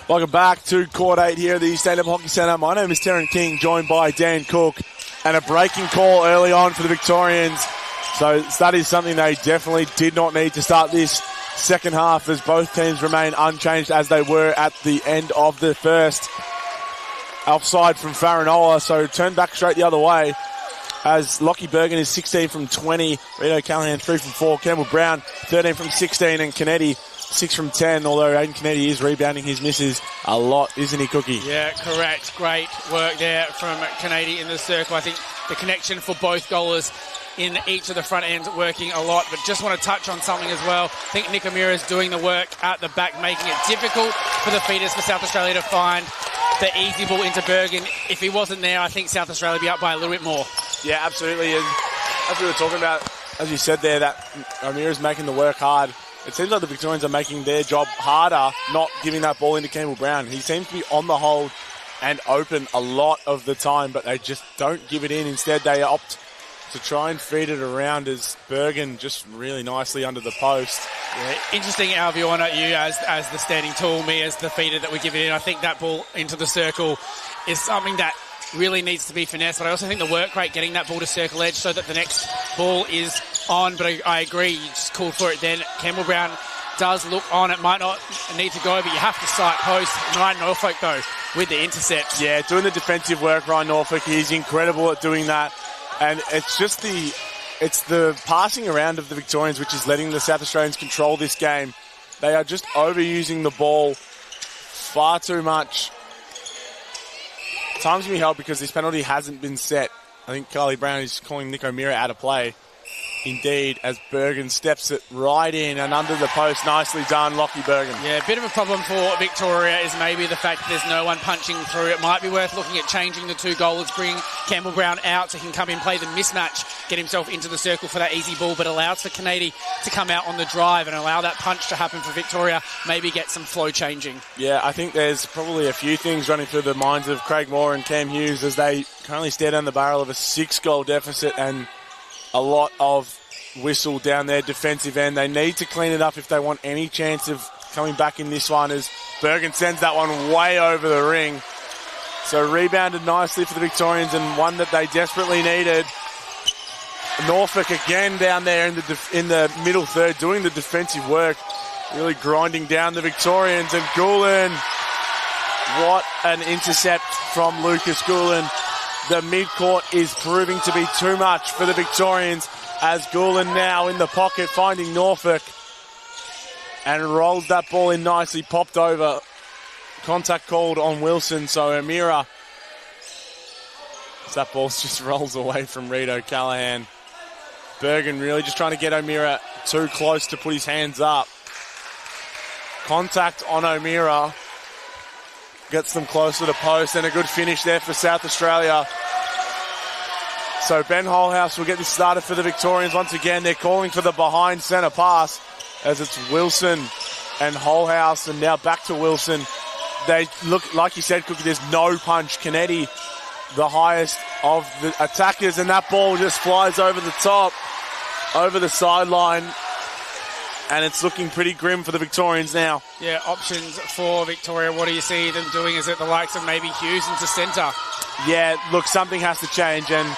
Welcome back to Court 8 here at the Stadium Hockey Centre. My name is Terran King, joined by Dan Cook. And a breaking call early on for the Victorians. So that is something they definitely did not need to start this second half, as both teams remain unchanged as they were at the end of the first. Offside from Farinola, so turn back straight the other way as Lockie Bergen is 16 from 20, Rito Callahan 3 from 4, Campbell Brown 13 from 16, and Canetti 6 from 10, although Aiden Canetti is rebounding his misses a lot, isn't he, Cookie? Yeah, correct. Great work there from Canetti in the circle. I think the connection for both goalers in each of the front ends working a lot, but just want to touch on something as well. I think Nick O'Meara is doing the work at the back, making it difficult for the feeders for South Australia to find the easy ball into Bergen. If he wasn't there, I think South Australia would be up by a little bit more. Yeah, absolutely. And as we were talking about, as you said there, that O'Meara's making the work hard. It seems like the Victorians are making their job harder, not giving that ball into Campbell Brown. He seems to be on the hold and open a lot of the time, but they just don't give it in. Instead, they opt to try and feed it around as Bergen just really nicely under the post. Yeah, interesting our view on it, you as the standing tall, me as the feeder that we give it in. I think that ball into the circle is something that really needs to be finessed, but I also think the work rate getting that ball to circle edge so that the next ball is on, but I agree, you just called for it then. Campbell Brown does look on, it might not need to go, but you have to sight post. Ryan Norfolk though with the intercepts. Yeah, doing the defensive work, Ryan Norfolk, he's incredible at doing that. And it's just the passing around of the Victorians which is letting the South Australians control this game. They are just overusing the ball far too much. Time's going to be held because this penalty hasn't been set. I think Carly Brown is calling Nick O'Meara out of play. Indeed, as Bergen steps it right in and under the post. Nicely done, Lockie Bergen. Yeah, a bit of a problem for Victoria is maybe the fact that there's no one punching through. It might be worth looking at changing the two goals, bring Campbell Brown out so he can come in, play the mismatch, get himself into the circle for that easy ball, but allows for Canetti to come out on the drive and allow that punch to happen for Victoria, maybe get some flow changing. Yeah, I think there's probably a few things running through the minds of Craig Moore and Cam Hughes as they currently stare down the barrel of a 6-goal deficit and a lot of whistle down their defensive end. They need to clean it up if they want any chance of coming back in this one, as Bergen sends that one way over the ring. So rebounded nicely for the Victorians and one that they desperately needed. Norfolk again down there in the middle third doing the defensive work, really grinding down the Victorians. And Gulen, what an intercept from Lucas Gulen. The midcourt is proving to be too much for the Victorians, as Gulen now in the pocket finding Norfolk and rolls that ball in nicely, popped over. Contact called on Wilson, so O'Meara, that ball just rolls away from Rito Callahan. Bergen really just trying to get O'Meara too close to put his hands up. Contact on O'Meara. Gets them closer to post, and a good finish there for South Australia. So Ben Holhouse will get this started for the Victorians. Once again, they're calling for the behind centre pass as it's Wilson and Holhouse, and now back to Wilson. They look, like you said, Cookie, there's no punch. Canetti, the highest of the attackers, and that ball just flies over the top, over the sideline. And it's looking pretty grim for the Victorians now. Yeah, options for Victoria. What do you see them doing? Is it the likes of maybe Hughes into centre? Yeah, look, something has to change, and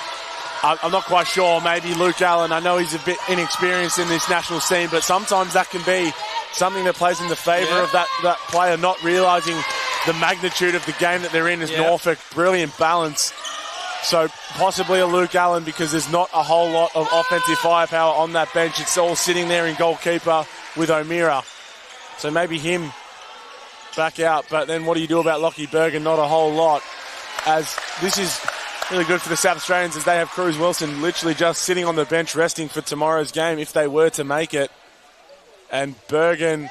I'm not quite sure. Maybe Luke Allen, I know he's a bit inexperienced in this national scene, but sometimes that can be something that plays in the favour of that player not realising the magnitude of the game that they're in as Norfolk. Brilliant balance. So possibly a Luke Allen, because there's not a whole lot of offensive firepower on that bench. It's all sitting there in goalkeeper with O'Meara. So maybe him back out. But then what do you do about Lockie Bergen? Not a whole lot. As this is really good for the South Australians, as they have Cruz Wilson literally just sitting on the bench resting for tomorrow's game if they were to make it. And Bergen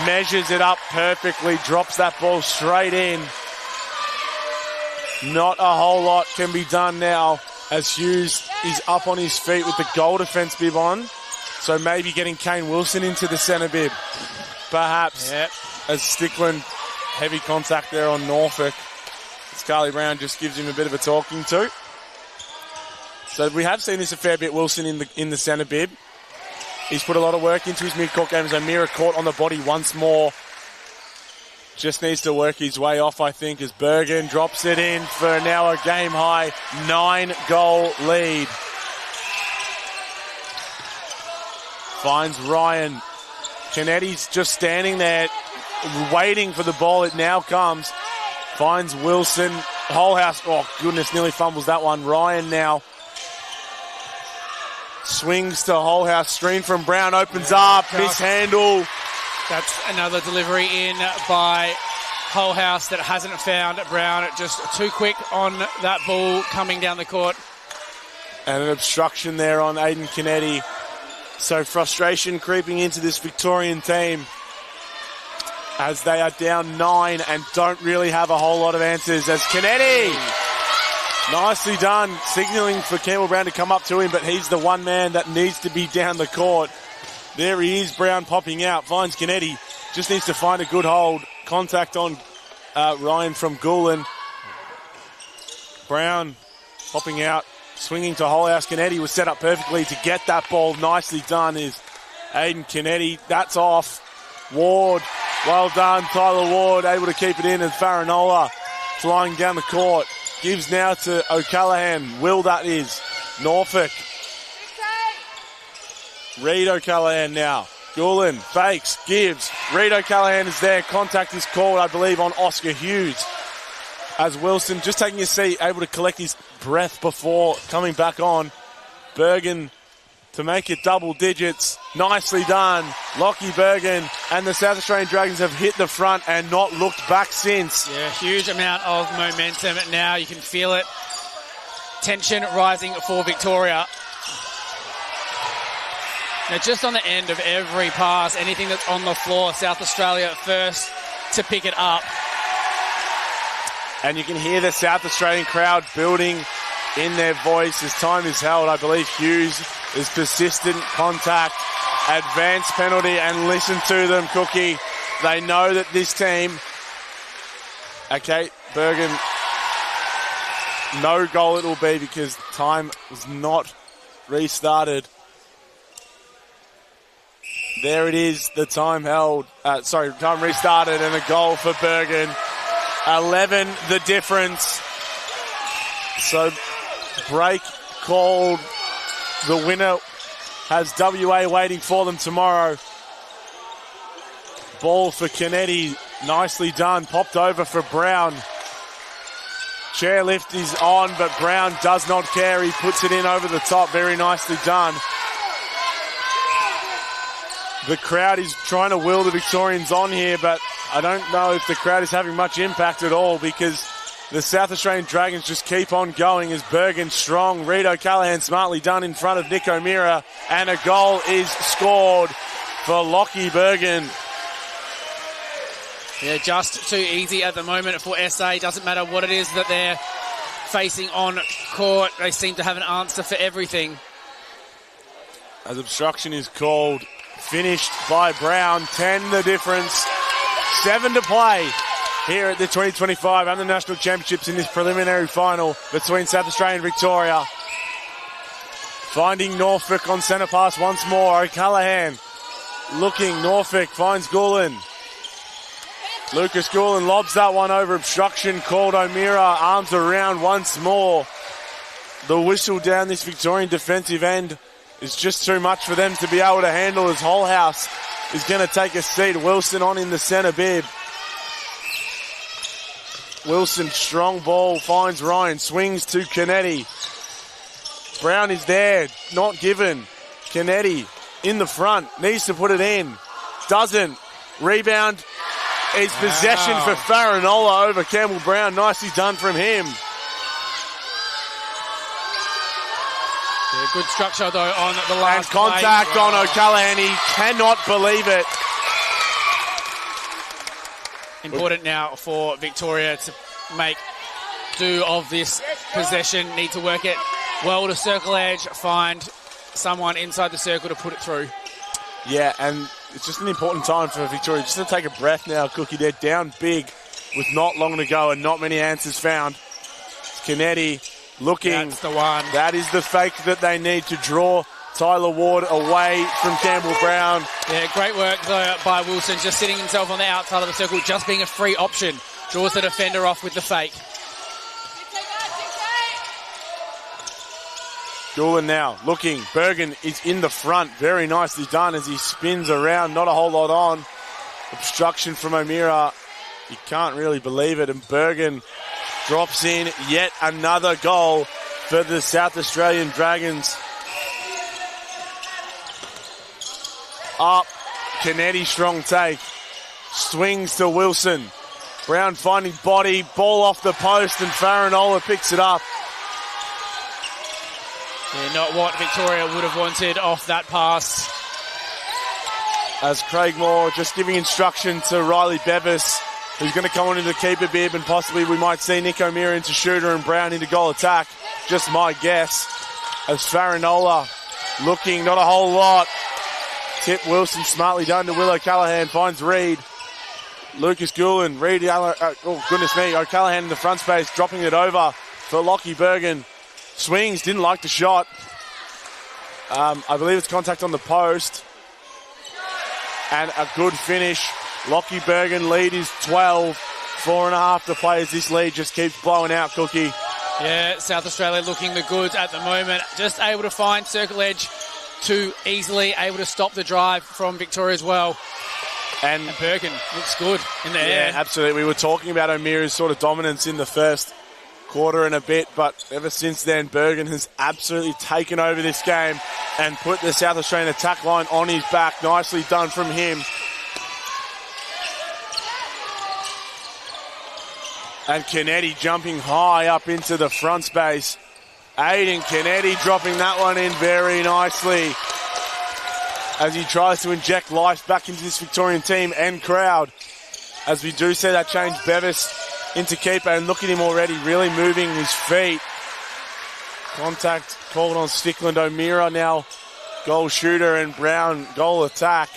measures it up perfectly, drops that ball straight in. Not a whole lot can be done now as Hughes is up on his feet with the goal defence bib on. So maybe getting Kane Wilson into the centre bib. Perhaps. Yep. As Stickland, heavy contact there on Norfolk. Scarlett Brown just gives him a bit of a talking to. So we have seen this a fair bit, Wilson in the centre bib. He's put a lot of work into his mid-court games. O'Meara caught on the body once more. Just needs to work his way off, I think, as Bergen drops it in for now a game-high 9-goal lead. Finds Ryan. Kennedi's just standing there waiting for the ball. It now comes. Finds Wilson. Holhouse, oh goodness, nearly fumbles that one. Ryan now swings to Holhouse. Stream from Brown opens up. Mishandle. That's another delivery in by Holhouse that hasn't found Brown. Just too quick on that ball coming down the court. And an obstruction there on Aiden Kennedy. So frustration creeping into this Victorian team as they are down 9 and don't really have a whole lot of answers. As Kennedy, nicely done, signalling for Campbell Brown to come up to him, but he's the one man that needs to be down the court. There he is, Brown popping out, finds Kennedy, just needs to find a good hold. Contact on Ryan from Gulen. Brown popping out, swinging to Holhouse. Kennedy was set up perfectly to get that ball. Nicely done is Aiden Kennedy. That's off. Ward, well done. Tyler Ward able to keep it in, and Farinola flying down the court. Gives now to O'Callaghan. Will that is. Norfolk. Reed O'Callaghan now. Gulen fakes, gives. Reed O'Callaghan is there. Contact is called, I believe, on Oscar Hughes. As Wilson just taking his seat, able to collect his breath before coming back on. Bergen to make it double digits. Nicely done. Lockie Bergen and the South Australian Dragons have hit the front and not looked back since. Yeah, huge amount of momentum now. You can feel it. Tension rising for Victoria. Now, just on the end of every pass, anything that's on the floor, South Australia first to pick it up. And you can hear the South Australian crowd building in their voice as time is held. I believe Hughes is persistent contact, advance penalty, and listen to them, Cookie. They know that this team, okay, Bergen, no goal it will be because time was not restarted. There it is, the time held, time restarted and a goal for Bergen. 11 the difference. So break called. The winner has WA waiting for them tomorrow. Ball for Kennedy. Nicely done. Popped over for Brown. Chairlift is on, but Brown does not care. He puts it in over the top. Very nicely done. The crowd is trying to will the Victorians on here, but I don't know if the crowd is having much impact at all because the South Australian Dragons just keep on going as Bergen strong. Reed O'Callaghan smartly done in front of Nick O'Meara, and a goal is scored for Lockie Bergen. Yeah, just too easy at the moment for SA. Doesn't matter what it is that they're facing on court. They seem to have an answer for everything. As obstruction is called. Finished by Brown. 10 the difference. 7 to play here at the 2025 and the National Championships in this preliminary final between South Australia and Victoria. Finding Norfolk on centre pass once more. O'Callaghan looking. Norfolk finds Gulen. Lucas Gulen lobs that one over. Obstruction called. O'Meara arms around once more. The whistle down this Victorian defensive end is just too much for them to be able to handle as Holhouse is going to take a seat. Wilson on in the centre bib. Wilson, strong ball, finds Ryan, swings to Kennedy. Brown is there, not given. Kennedy in the front, needs to put it in. Doesn't. Rebound is possession for Farinola over Campbell Brown. Nicely done from him. Yeah, good structure, though, on the last and contact play. on O'Callaghan. He cannot believe it. Important now for Victoria to make do of this possession. Need to work it well to circle edge, find someone inside the circle to put it through. Yeah, and it's just an important time for Victoria just to take a breath now, Cookie. They're down big with not long to go and not many answers found. Kennedy looking. That's the one. That is the fake that they need to draw Tyler Ward away from Campbell Brown. Yeah, great work though by Wilson, just sitting himself on the outside of the circle, just being a free option. Draws the defender off with the fake. Doolan now looking. Bergen is in the front. Very nicely done as he spins around. Not a whole lot on. Obstruction from O'Meara. You can't really believe it. And Bergen drops in yet another goal for the South Australian Dragons. Up. Kennedy strong take. Swings to Wilson. Brown finding body. Ball off the post and Farinola picks it up. Yeah, not what Victoria would have wanted off that pass. As Craig Moore just giving instruction to Riley Bevis, who's going to come on into the keeper bib, and possibly we might see Nick O'Meara into shooter and Brown into goal attack. Just my guess. As Farinola looking, not a whole lot. Tip Wilson smartly done to Will O'Callaghan, finds Reid. Lucas Doolan, Reid, oh goodness me, O'Callaghan in the front space, dropping it over for Lockie Bergen. Swings, didn't like the shot. I believe it's contact on the post. And a good finish. Lockie Bergen lead is 12. 4.5 to play as this lead just keeps blowing out, Cookie. Yeah, South Australia looking the goods at the moment. Just able to find circle edge too easily, able to stop the drive from Victoria as well. And Bergen looks good in the air. Yeah, absolutely. We were talking about O'Meara's sort of dominance in the first quarter and a bit, but ever since then, Bergen has absolutely taken over this game and put the South Australian attack line on his back. Nicely done from him. And Kennedy jumping high up into the front space. Aiden Kennedy dropping that one in very nicely as he tries to inject life back into this Victorian team and crowd. As we do see that change, Bevis into keeper, and look at him already really moving his feet. Contact called on Stickland. O'Meara now goal shooter and Brown goal attack.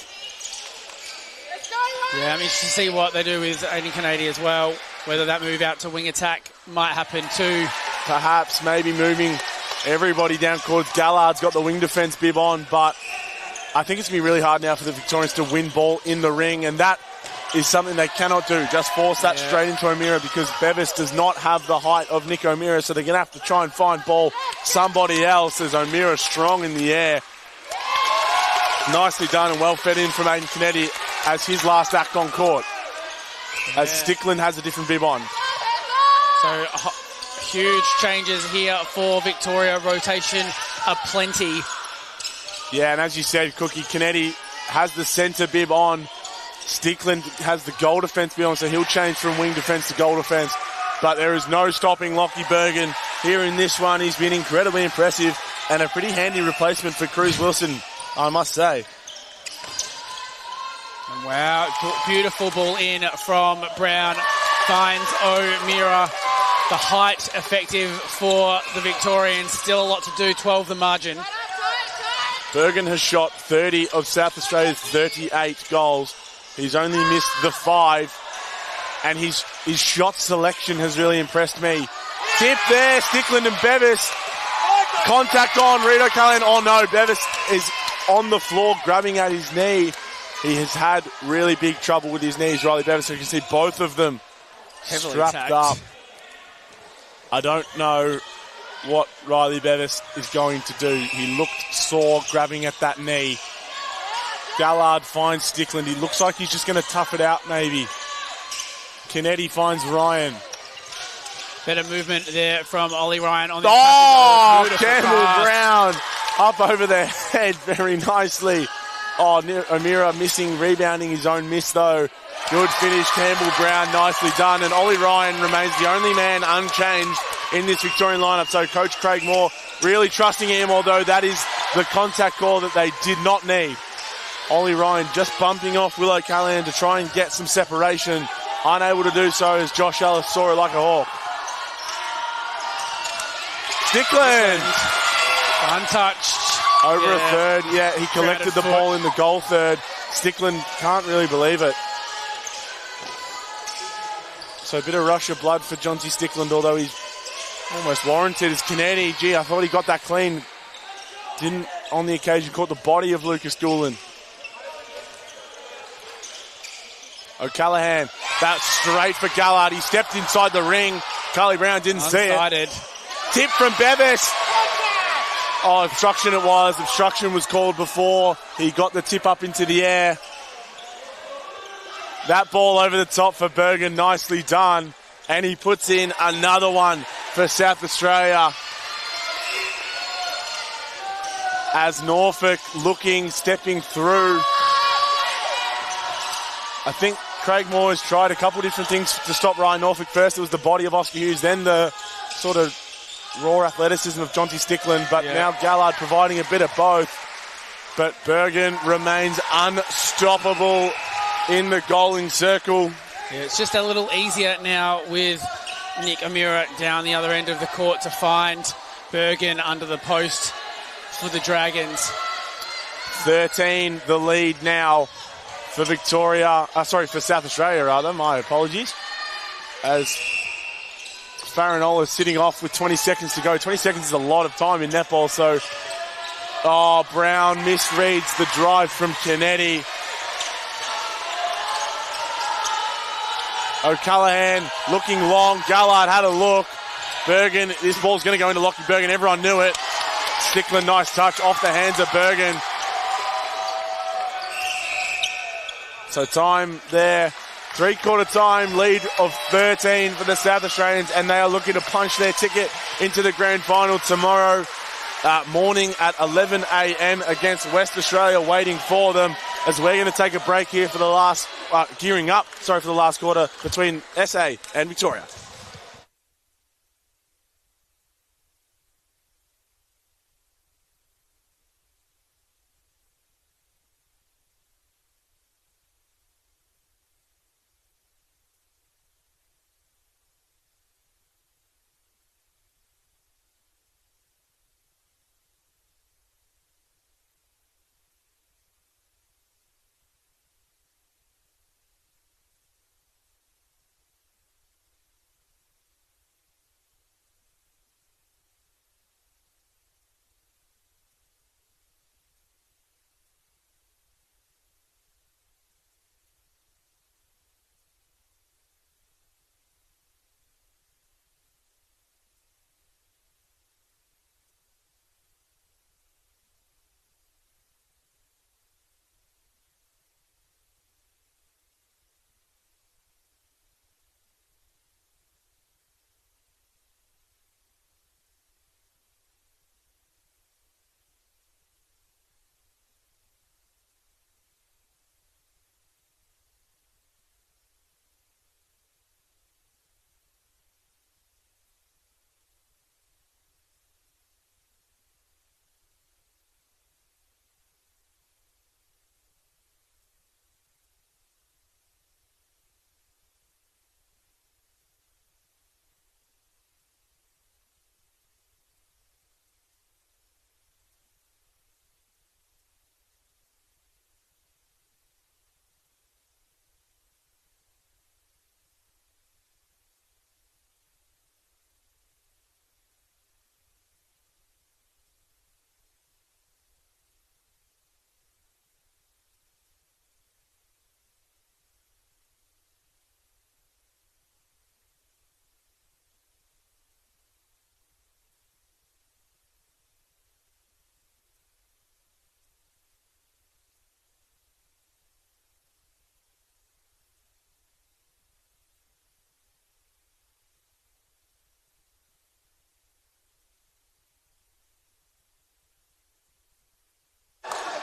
Yeah, I'm interested to see what they do with Aiden Kennedy as well. Whether that move out to wing attack might happen too. Perhaps maybe moving everybody down towards Gallard's got the wing defence bib on, but I think it's going to be really hard now for the Victorians to win ball in the ring, and that is something they cannot do. Just force that straight into O'Meara because Bevis does not have the height of Nick O'Meara, so they're going to have to try and find ball somebody else as O'Meara strong in the air. Nicely done and well fed in from Aiden Kennedy as his last act on court. As Stickland has a different bib on. So huge changes here for Victoria. Rotation aplenty. Yeah, and as you said, Cookie, Kennedy has the centre bib on. Stickland has the goal defence bib on, so he'll change from wing defence to goal defence. But there is no stopping Lockie Bergen here in this one. He's been incredibly impressive and a pretty handy replacement for Cruz Wilson, I must say. Wow, beautiful ball in from Brown. Finds O'Meara. The height effective for the Victorians. Still a lot to do, 12 the margin. Bergen has shot 30 of South Australia's 38 goals. He's only missed the 5. And his shot selection has really impressed me. Tip there, Stickland and Bevis. Contact on Reid O'Callaghan. Oh no, Bevis is on the floor grabbing at his knee. He has had really big trouble with his knees, Riley Bevis. So you can see both of them heavily strapped tagged up. I don't know what Riley Bevis is going to do. He looked sore grabbing at that knee. Gallard finds Stickland. He looks like he's just going to tough it out maybe. Kennedy finds Ryan. Better movement there from Ollie Ryan on the Campbell Brown up over their head very nicely. Oh, O'Meara missing, rebounding his own miss though. Good finish, Campbell Brown, nicely done. And Ollie Ryan remains the only man unchanged in this Victorian lineup. So Coach Craig Moore really trusting him, although that is the contact call that they did not need. Ollie Ryan just bumping off Will O'Callaghan to try and get some separation. Unable to do so as Josh Ellis saw it like a hawk. Stickland. Untouched. Over a third, he collected the ball in the goal third. Stickland can't really believe it. So a bit of rush of blood for Jonty Stickland, although he's almost warranted. As Kennedy, I thought he got that clean. Didn't on the occasion, caught the body of Lucas Doolan. O'Callaghan, that's straight for Gallard. He stepped inside the ring. Carly Brown didn't see it. Tip from Bevis. Oh, obstruction it was. Obstruction was called before he got the tip up into the air. That ball over the top for Bergen, nicely done. And he puts in another one for South Australia. As Norfolk stepping through. I think Craig Moore has tried a couple different things to stop Ryan Norfolk. First, it was the body of Oscar Hughes, then the sort of raw athleticism of Jonty Stickland, but now Gallard providing a bit of both. But Bergen remains unstoppable in the goaling circle. Yeah, it's just a little easier now with Nick Amira down the other end of the court to find Bergen under the post for the Dragons. 13 the lead now for for South Australia rather, my apologies. As Farinola is sitting off with 20 seconds to go. 20 seconds is a lot of time in netball, so Brown misreads the drive from Kennedy. O'Callaghan looking long. Gallard had a look. Bergen, this ball's going to go into Lockie Bergen. Everyone knew it. Stickland, nice touch off the hands of Bergen. So time there. 3/4 time lead of 13 for the South Australians, and they are looking to punch their ticket into the grand final tomorrow morning at 11 a.m. against West Australia, waiting for them. As we're going to take a break here for the last, gearing up, for the last quarter between SA and Victoria.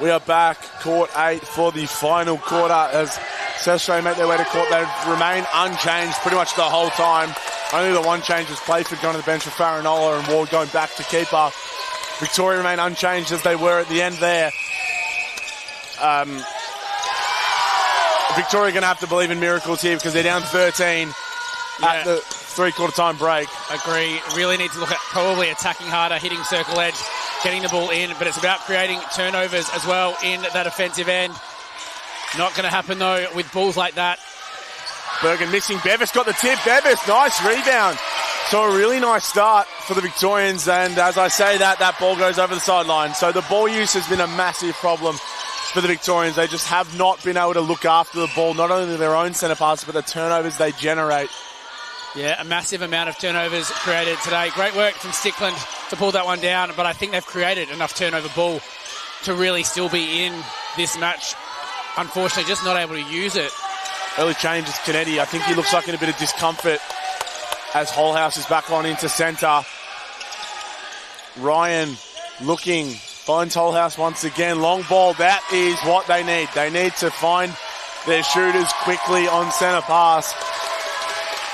We are back, court 8 for the final quarter as South Australia make their way to court. They remain unchanged pretty much the whole time. Only the one change was Playford going to the bench for Farinola and Ward going back to keeper. Victoria remain unchanged as they were at the end there. Victoria going to have to believe in miracles here because they're down 13 at the 3/4 time break. Agree. Really need to look at probably attacking harder, hitting circle edge, getting the ball in, but it's about creating turnovers as well in that offensive end. Not going to happen, though, with balls like that. Bergen missing. Bevis got the tip. Bevis, nice rebound. So a really nice start for the Victorians, and as I say that ball goes over the sideline. So the ball use has been a massive problem for the Victorians. They just have not been able to look after the ball, not only their own centre passes, but the turnovers they generate. Yeah, a massive amount of turnovers created today. Great work from Stickland to pull that one down, but I think they've created enough turnover ball to really still be in this match. Unfortunately, just not able to use it. Early changes, Kennedy. I think he looks like in a bit of discomfort as Holhouse is back on into centre. Ryan looking, finds Holhouse once again. Long ball, that is what they need. They need to find their shooters quickly on centre pass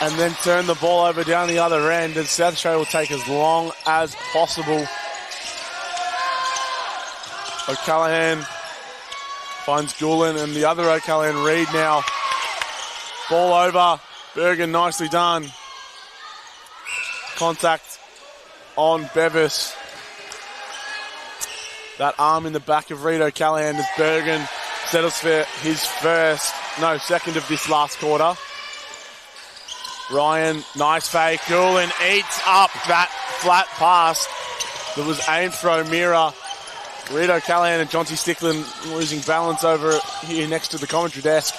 and then turn the ball over down the other end, and South Australia will take as long as possible. O'Callaghan finds Gulen and the other O'Callaghan, Reid now. Ball over, Bergen, nicely done. Contact on Bevis. That arm in the back of Reid O'Callaghan as Bergen settles for his second of this last quarter. Ryan, nice fake. Gulen eats up that flat pass that was aimed for O'Meara. Reid O'Callaghan and Jonty Stickland losing balance over here next to the commentary desk.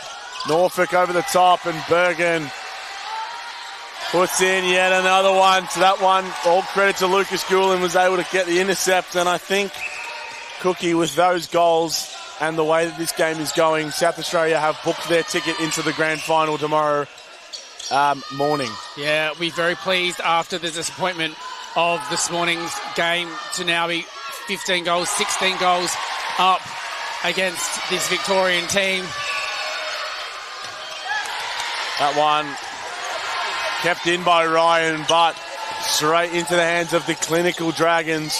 Norfolk over the top, and Bergen puts in yet another one. So that one, all credit to Lucas Gulen, was able to get the intercept. And I think, Cookie, with those goals and the way that this game is going, South Australia have booked their ticket into the grand final tomorrow morning. Yeah, we're very pleased after the disappointment of this morning's game to now be 15 goals, 16 goals up against this Victorian team. That one kept in by Ryan, but straight into the hands of the clinical Dragons.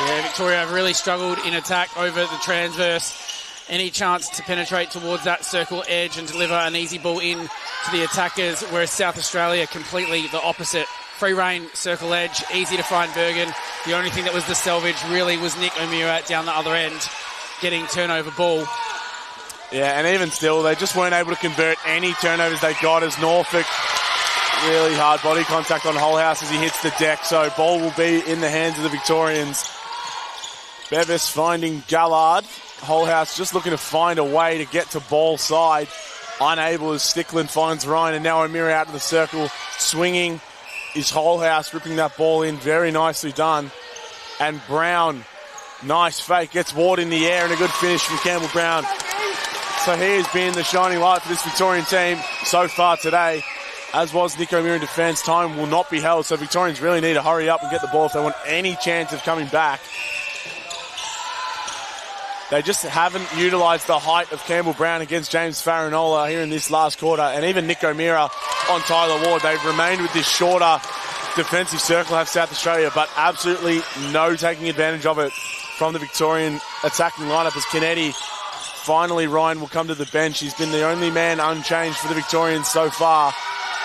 Yeah, Victoria have really struggled in attack over the transverse. Any chance to penetrate towards that circle edge and deliver an easy ball in to the attackers, whereas South Australia completely the opposite. Free rein, circle edge, easy to find Bergen. The only thing that was the salvage really was Nick O'Meara down the other end, getting turnover ball. Yeah, and even still, they just weren't able to convert any turnovers they got as Norfolk. Really hard body contact on Holhouse as he hits the deck, so ball will be in the hands of the Victorians. Bevis finding Gallard. Holhouse just looking to find a way to get to ball side. Unable as Stickland finds Ryan, and now O'Meara out of the circle. Swinging is Holhouse, ripping that ball in. Very nicely done. And Brown, nice fake, gets Ward in the air, and a good finish from Campbell Brown. So he has been the shining light for this Victorian team so far today, as was Nick O'Meara in defence. Time will not be held, so Victorians really need to hurry up and get the ball if they want any chance of coming back. They just haven't utilised the height of Campbell Brown against James Farinola here in this last quarter, and even Nick O'Meara on Tyler Ward. They've remained with this shorter defensive circle, have South Australia, but absolutely no taking advantage of it from the Victorian attacking lineup as Kennedy. Finally, Ryan will come to the bench. He's been the only man unchanged for the Victorians so far.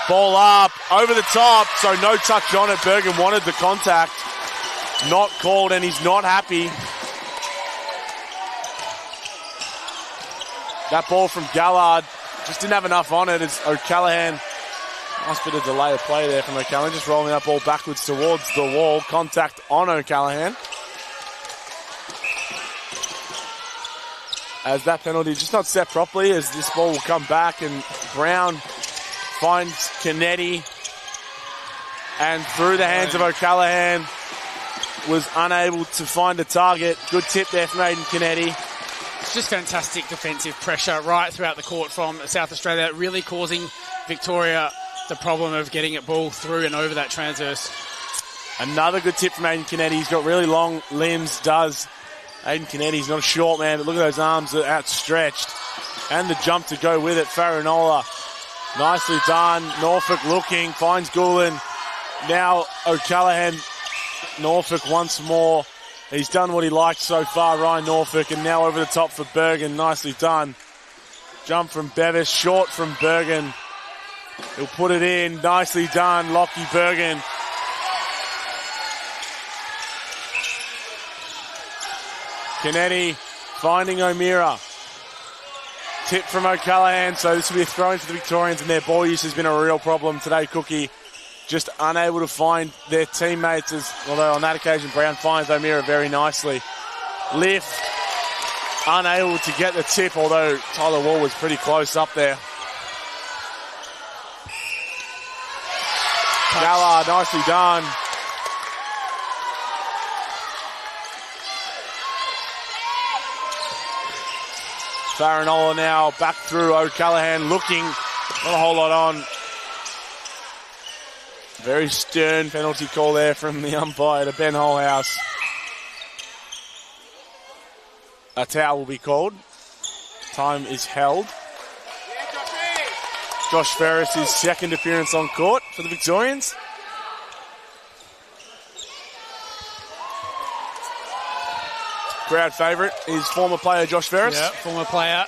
Ball up, over the top, so no touch on it. Bergen wanted the contact. Not called, and he's not happy. That ball from Gallard just didn't have enough on it as O'Callaghan. Nice bit of delay of play there from O'Callaghan, just rolling that ball backwards towards the wall. Contact on O'Callaghan. As that penalty just not set properly, as this ball will come back, and Brown finds Kennedy, and through the hands of O'Callaghan, was unable to find a target. Good tip there from Aiden Kennedy. It's just fantastic defensive pressure right throughout the court from South Australia, really causing Victoria the problem of getting it ball through and over that transverse. Another good tip from Aiden Kennedy. He's got really long limbs, does. Aiden Kennedy's not a short man, but look at those arms that are outstretched. And the jump to go with it. Farinola, nicely done. Norfolk looking, finds Gulen. Now O'Callaghan. Norfolk once more. He's done what he liked so far, Ryan Norfolk, and now over the top for Bergen. Nicely done. Jump from Bevis, short from Bergen. He'll put it in. Nicely done, Lockie Bergen. Kennedy finding O'Meara. Tip from O'Callaghan, so this will be a throw-in for the Victorians, and their ball use has been a real problem today, Cookie. Just unable to find their teammates, although on that occasion Brown finds O'Meara very nicely. Lift, unable to get the tip, although Tyler Wall was pretty close up there. Gallard, nicely done. Farinola now back through O'Callaghan, looking, not a whole lot on. Very stern penalty call there from the umpire to Ben Holhouse. A towel will be called. Time is held. Josh Ferris, his second appearance on court for the Victorians. Crowd favourite is former player Josh Ferris. Yeah, former player.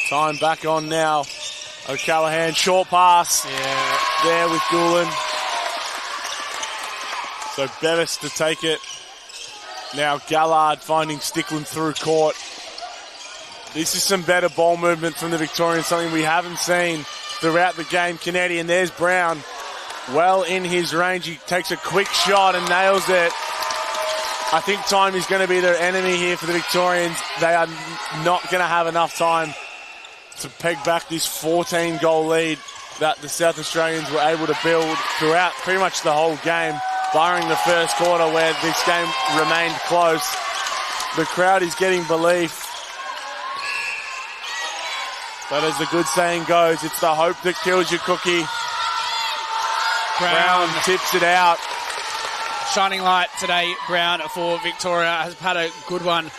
Time back on now. O'Callaghan, short pass. Yeah. There with Doolan. So Bevis to take it. Now Gallard finding Stickland through court. This is some better ball movement from the Victorians, something we haven't seen throughout the game. Canetti, and there's Brown. Well in his range. He takes a quick shot and nails it. I think time is going to be their enemy here for the Victorians. They are not going to have enough time to peg back this 14-goal lead that the South Australians were able to build throughout pretty much the whole game, barring the first quarter where this game remained close. The crowd is getting belief. But as the good saying goes, it's the hope that kills you, Cookie. Brown tips it out. Shining light today, Brown, for Victoria. Has had a good one.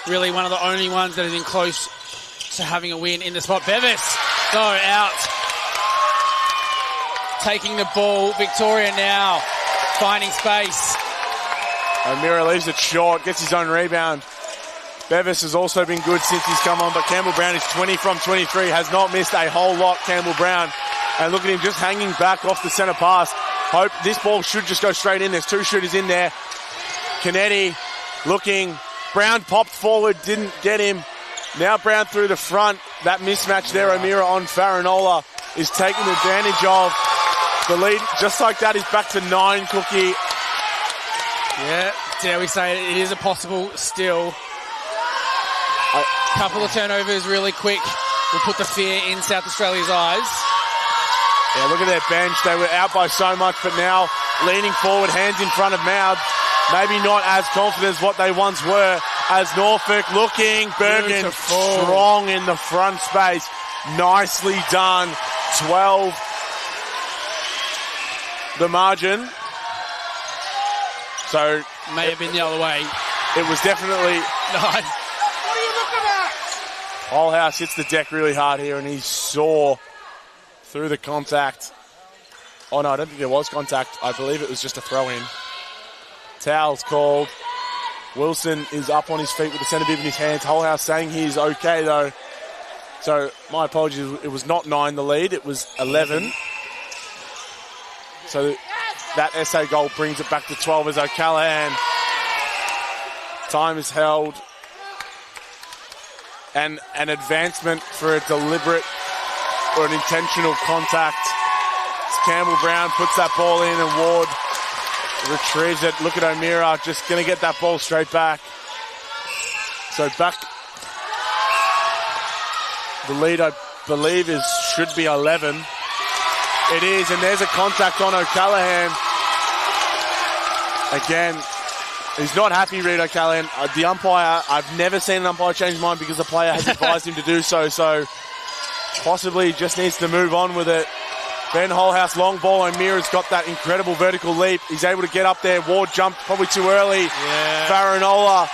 Really one of the only ones that has been close to having a win in the spot. Bevis, go out. Taking the ball. Victoria now finding space. O'Meara leaves it short, gets his own rebound. Bevis has also been good since he's come on, but Campbell Brown is 20 from 23, has not missed a whole lot, Campbell Brown. And look at him just hanging back off the centre pass. Hope this ball should just go straight in. There's two shooters in there. Canetti looking. Brown popped forward, didn't get him. Now Brown through the front. That mismatch there, O'Meara on Farinola, is taking advantage of. The lead, just like that, is back to 9, Cookie. Yeah, dare we say it is a possible still. A couple of turnovers really quick will put the fear in South Australia's eyes. Yeah, look at their bench. They were out by so much, but now leaning forward, hands in front of mouth. Maybe not as confident as what they once were. As Norfolk looking, Bergen Beautiful. Strong in the front space. Nicely done. 12. The margin. So may have been the other way. It was definitely. No. What are you looking at? Holhouse hits the deck really hard here, and he saw through the contact. Oh no, I don't think there was contact. I believe it was just a throw-in. Towel's called. Wilson is up on his feet with the centre bib in his hands. Holhouse saying he's okay though. So my apologies, it was not 9 the lead, it was 11. So that SA goal brings it back to 12 as O'Callaghan. Time is held. And an advancement for a deliberate or an intentional contact. As Campbell Brown puts that ball in and Ward retrieves it. Look at O'Meara, just going to get that ball straight back. So back. The lead, I believe, should be 11. It is, and there's a contact on O'Callaghan. Again, he's not happy, Reid O'Callaghan. The umpire, I've never seen an umpire change his mind because the player has advised him to do so. So possibly just needs to move on with it. Ben Holhouse, long ball. O'Meara's got that incredible vertical leap. He's able to get up there. Ward jumped probably too early. Yeah. Farinola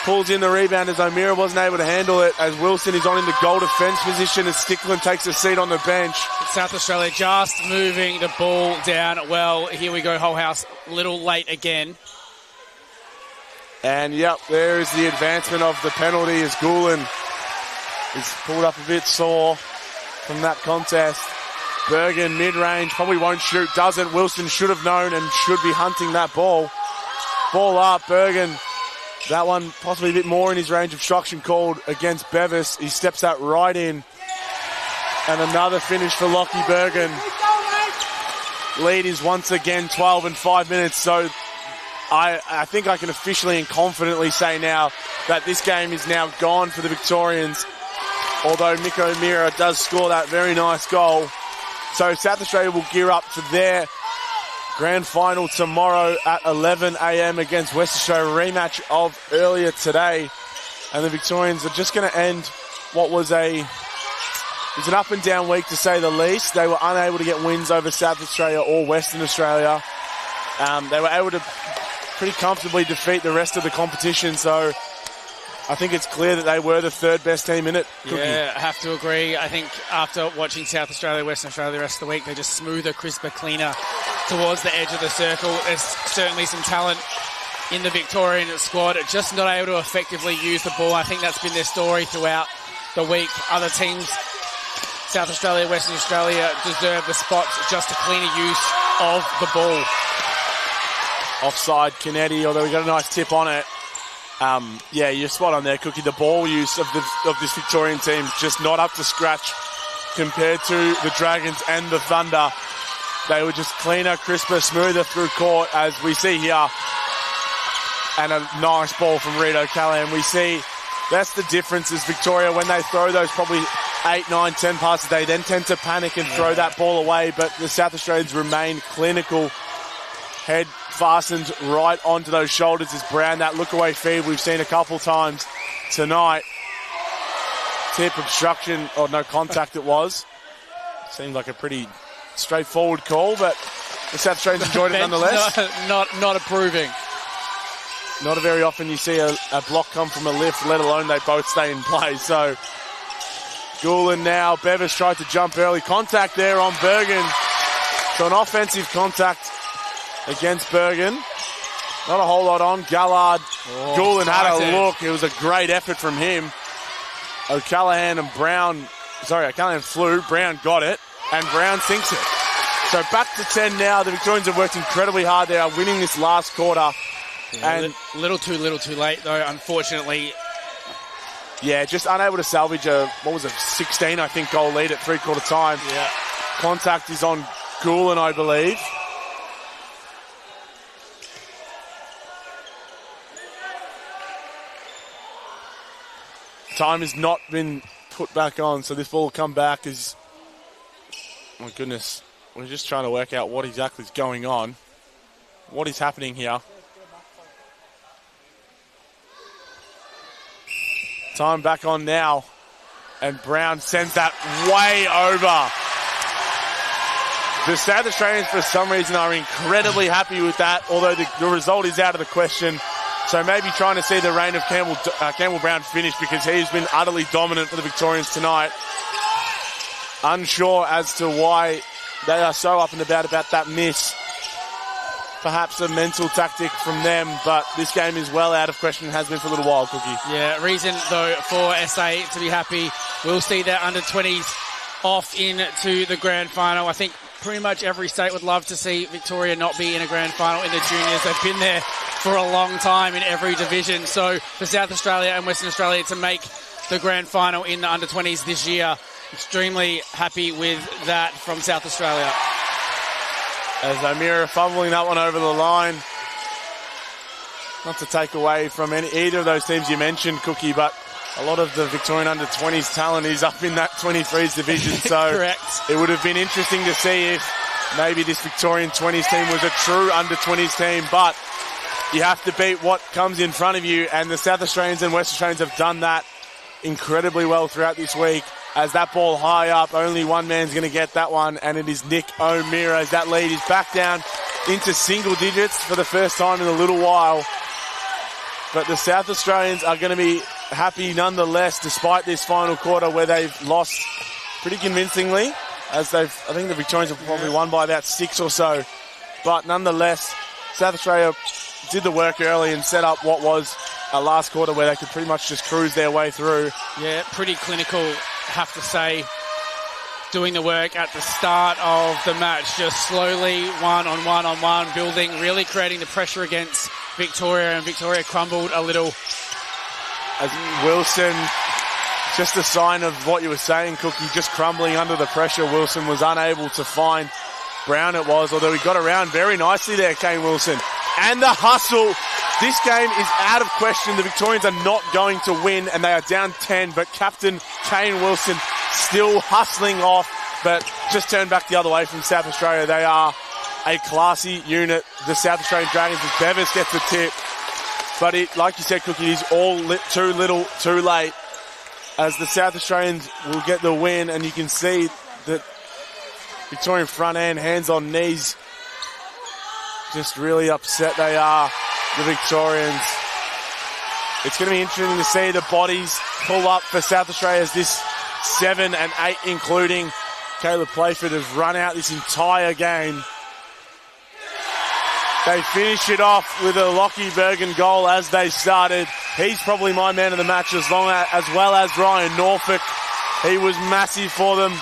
pulls in the rebound as O'Meara wasn't able to handle it, as Wilson is on in the goal defence position as Stickland takes a seat on the bench. South Australia just moving the ball down well. Here we go, Holhouse, a little late again. And yep, there is the advancement of the penalty as Gulen is pulled up a bit sore from that contest. Bergen mid-range, probably won't shoot, doesn't. Wilson should have known and should be hunting that ball. Ball up, Bergen. That one possibly a bit more in his range. Obstruction called against Bevis. He steps that right in. And another finish for Lockie Bergen. Lead is once again 12 and 5 minutes. So I think I can officially and confidently say now that this game is now gone for the Victorians. Although Mick O'Meara does score that very nice goal. So South Australia will gear up for their grand final tomorrow at 11 a.m. against West Australia. Rematch of earlier today. And the Victorians are just going to end what was an up and down week to say the least. They were unable to get wins over South Australia or Western Australia. They were able to pretty comfortably defeat the rest of the competition, so I think it's clear that they were the third best team in it. Cookie. Yeah, I have to agree. I think after watching South Australia, Western Australia the rest of the week, they're just smoother, crisper, cleaner towards the edge of the circle. There's certainly some talent in the Victorian squad, just not able to effectively use the ball. I think that's been their story throughout the week. Other teams, South Australia, Western Australia, deserve the spots, just a cleaner use of the ball. Offside, Kennedy, although we got a nice tip on it. Yeah, you're spot on there, Cookie. The ball use of this Victorian team just not up to scratch compared to the Dragons and the Thunder. They were just cleaner, crisper, smoother through court, as we see here. And a nice ball from Reid O'Callaghan. We see that's the difference is Victoria, when they throw those probably 8, 9, 10 passes, they then tend to panic and throw that ball away. But the South Australians remain clinical. Head fastened right onto those shoulders is Brown. That look-away feed we've seen a couple times tonight. Tip, obstruction, or no contact it was. Seemed like a pretty straightforward call, but the South Australians enjoyed it nonetheless. Not approving. Not very often you see a block come from a lift, let alone they both stay in play. So Gulen now. Bevis tried to jump early. Contact there on Bergen. So an offensive contact against Bergen. Not a whole lot on. Gallard. Gulen had a look. It was a great effort from him. O'Callaghan and Brown. Sorry, O'Callaghan flew. Brown got it. And Brown sinks it. So back to 10 now. The Victorians have worked incredibly hard. They are winning this last quarter. Yeah, and little too late, though, unfortunately. Yeah, just unable to salvage a 16, I think, goal lead at three-quarter time. Yeah. Contact is on Gulen, I believe. Time has not been put back on, so this ball will come back as... My goodness. We're just trying to work out what exactly is going on. What is happening here? Time back on now. And Brown sends that way over. The South Australians, for some reason, are incredibly happy with that, although the result is out of the question. So maybe trying to see the reign of Campbell Brown finish, because he's been utterly dominant for the Victorians tonight. Unsure as to why they are so up and about that miss. Perhaps a mental tactic from them, but this game is well out of question and has been for a little while, Cookie. Yeah, reason, though, for SA to be happy. We'll see their under-20s off into the grand final. I think pretty much every state would love to see Victoria not be in a grand final in the juniors. They've been there for a long time in every division. So for South Australia and Western Australia to make the grand final in the under-20s this year, extremely happy with that from South Australia. As O'Meara fumbling that one over the line. Not to take away from either of those teams you mentioned, Cookie, but a lot of the Victorian under-20s talent is up in that 23s division. So correct. It would have been interesting to see if maybe this Victorian 20s team was a true under-20s team, but you have to beat what comes in front of you, and the South Australians and West Australians have done that incredibly well throughout this week. As that ball high up, only one man's going to get that one, and it is Nick O'Meara. As that lead is back down into single digits for the first time in a little while. But the South Australians are going to be happy nonetheless, despite this final quarter where they've lost pretty convincingly. I think the Victorians have probably won by about 6 or so. But nonetheless, South Australia did the work early and set up what was a last quarter where they could pretty much just cruise their way through. Yeah, pretty clinical, have to say, doing the work at the start of the match, just slowly one-on-one, building, really creating the pressure against Victoria, and Victoria crumbled a little. As Wilson, just a sign of what you were saying, Cookie, just crumbling under the pressure. Wilson was unable to find Brown, it was, although he got around very nicely there, Kane Wilson. And the hustle. This game is out of question. The Victorians are not going to win, and they are down 10, but Captain Kane Wilson still hustling off, but just turned back the other way from South Australia. They are a classy unit. The South Australian Dragons, as Bevis gets the tip. But like you said, Cookie, it is all too little, too late, as the South Australians will get the win, and you can see that Victorian front end, hands on knees, just really upset they are, the Victorians. It's going to be interesting to see the bodies pull up for South Australia as this 7 and 8, including Caleb Playford, has run out this entire game. They finish it off with a Lockie Bergen goal as they started. He's probably my man of the match, as well as Ryan Norfolk. He was massive for them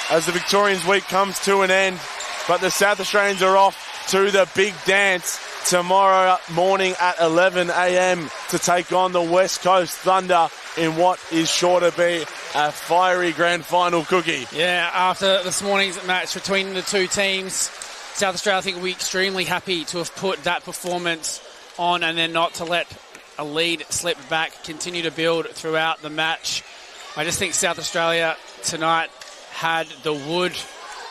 as the Victorians' week comes to an end. But the South Australians are off to the big dance tomorrow morning at 11 a.m. to take on the West Coast Thunder in what is sure to be a fiery grand final, Cookie. Yeah, after this morning's match between the two teams, South Australia, I think, will be extremely happy to have put that performance on and then not to let a lead slip back, continue to build throughout the match. I just think South Australia tonight had the wood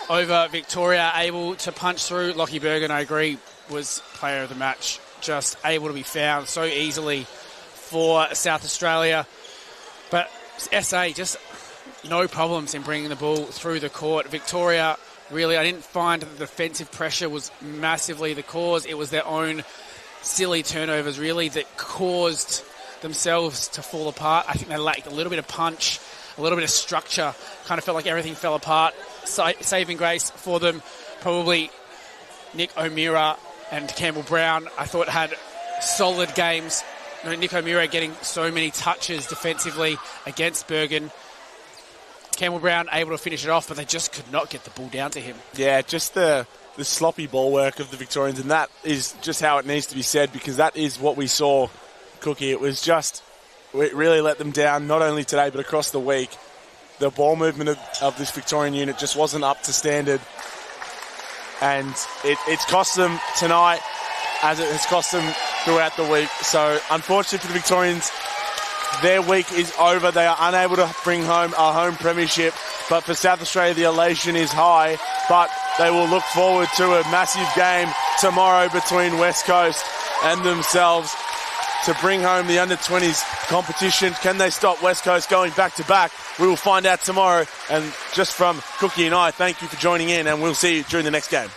over Victoria, able to punch through. Lockie Bergen, I agree, was player of the match, just able to be found so easily for South Australia. But SA, just no problems in bringing the ball through the court. Victoria, really, I didn't find that the defensive pressure was massively the cause. It was their own silly turnovers, really, that caused themselves to fall apart. I think they lacked a little bit of punch, a little bit of structure. Kind of felt like everything fell apart. Saving grace for them, probably Nick O'Meara and Campbell Brown, I thought, had solid games. Nick O'Meara getting so many touches defensively against Bergen. Campbell Brown able to finish it off, but they just could not get the ball down to him. Yeah, just the sloppy ball work of the Victorians, and that is just how it needs to be said, because that is what we saw, Cookie. It really let them down, not only today, but across the week. The ball movement of this Victorian unit just wasn't up to standard, and it's cost them tonight, as it has cost them throughout the week. So, unfortunately for the Victorians, their week is over. They are unable to bring home a home premiership. But for South Australia, the elation is high. But they will look forward to a massive game tomorrow between West Coast and themselves to bring home the under-20s competition. Can they stop West Coast going back-to-back? We will find out tomorrow. And just from Cookie and I, thank you for joining in, and we'll see you during the next game.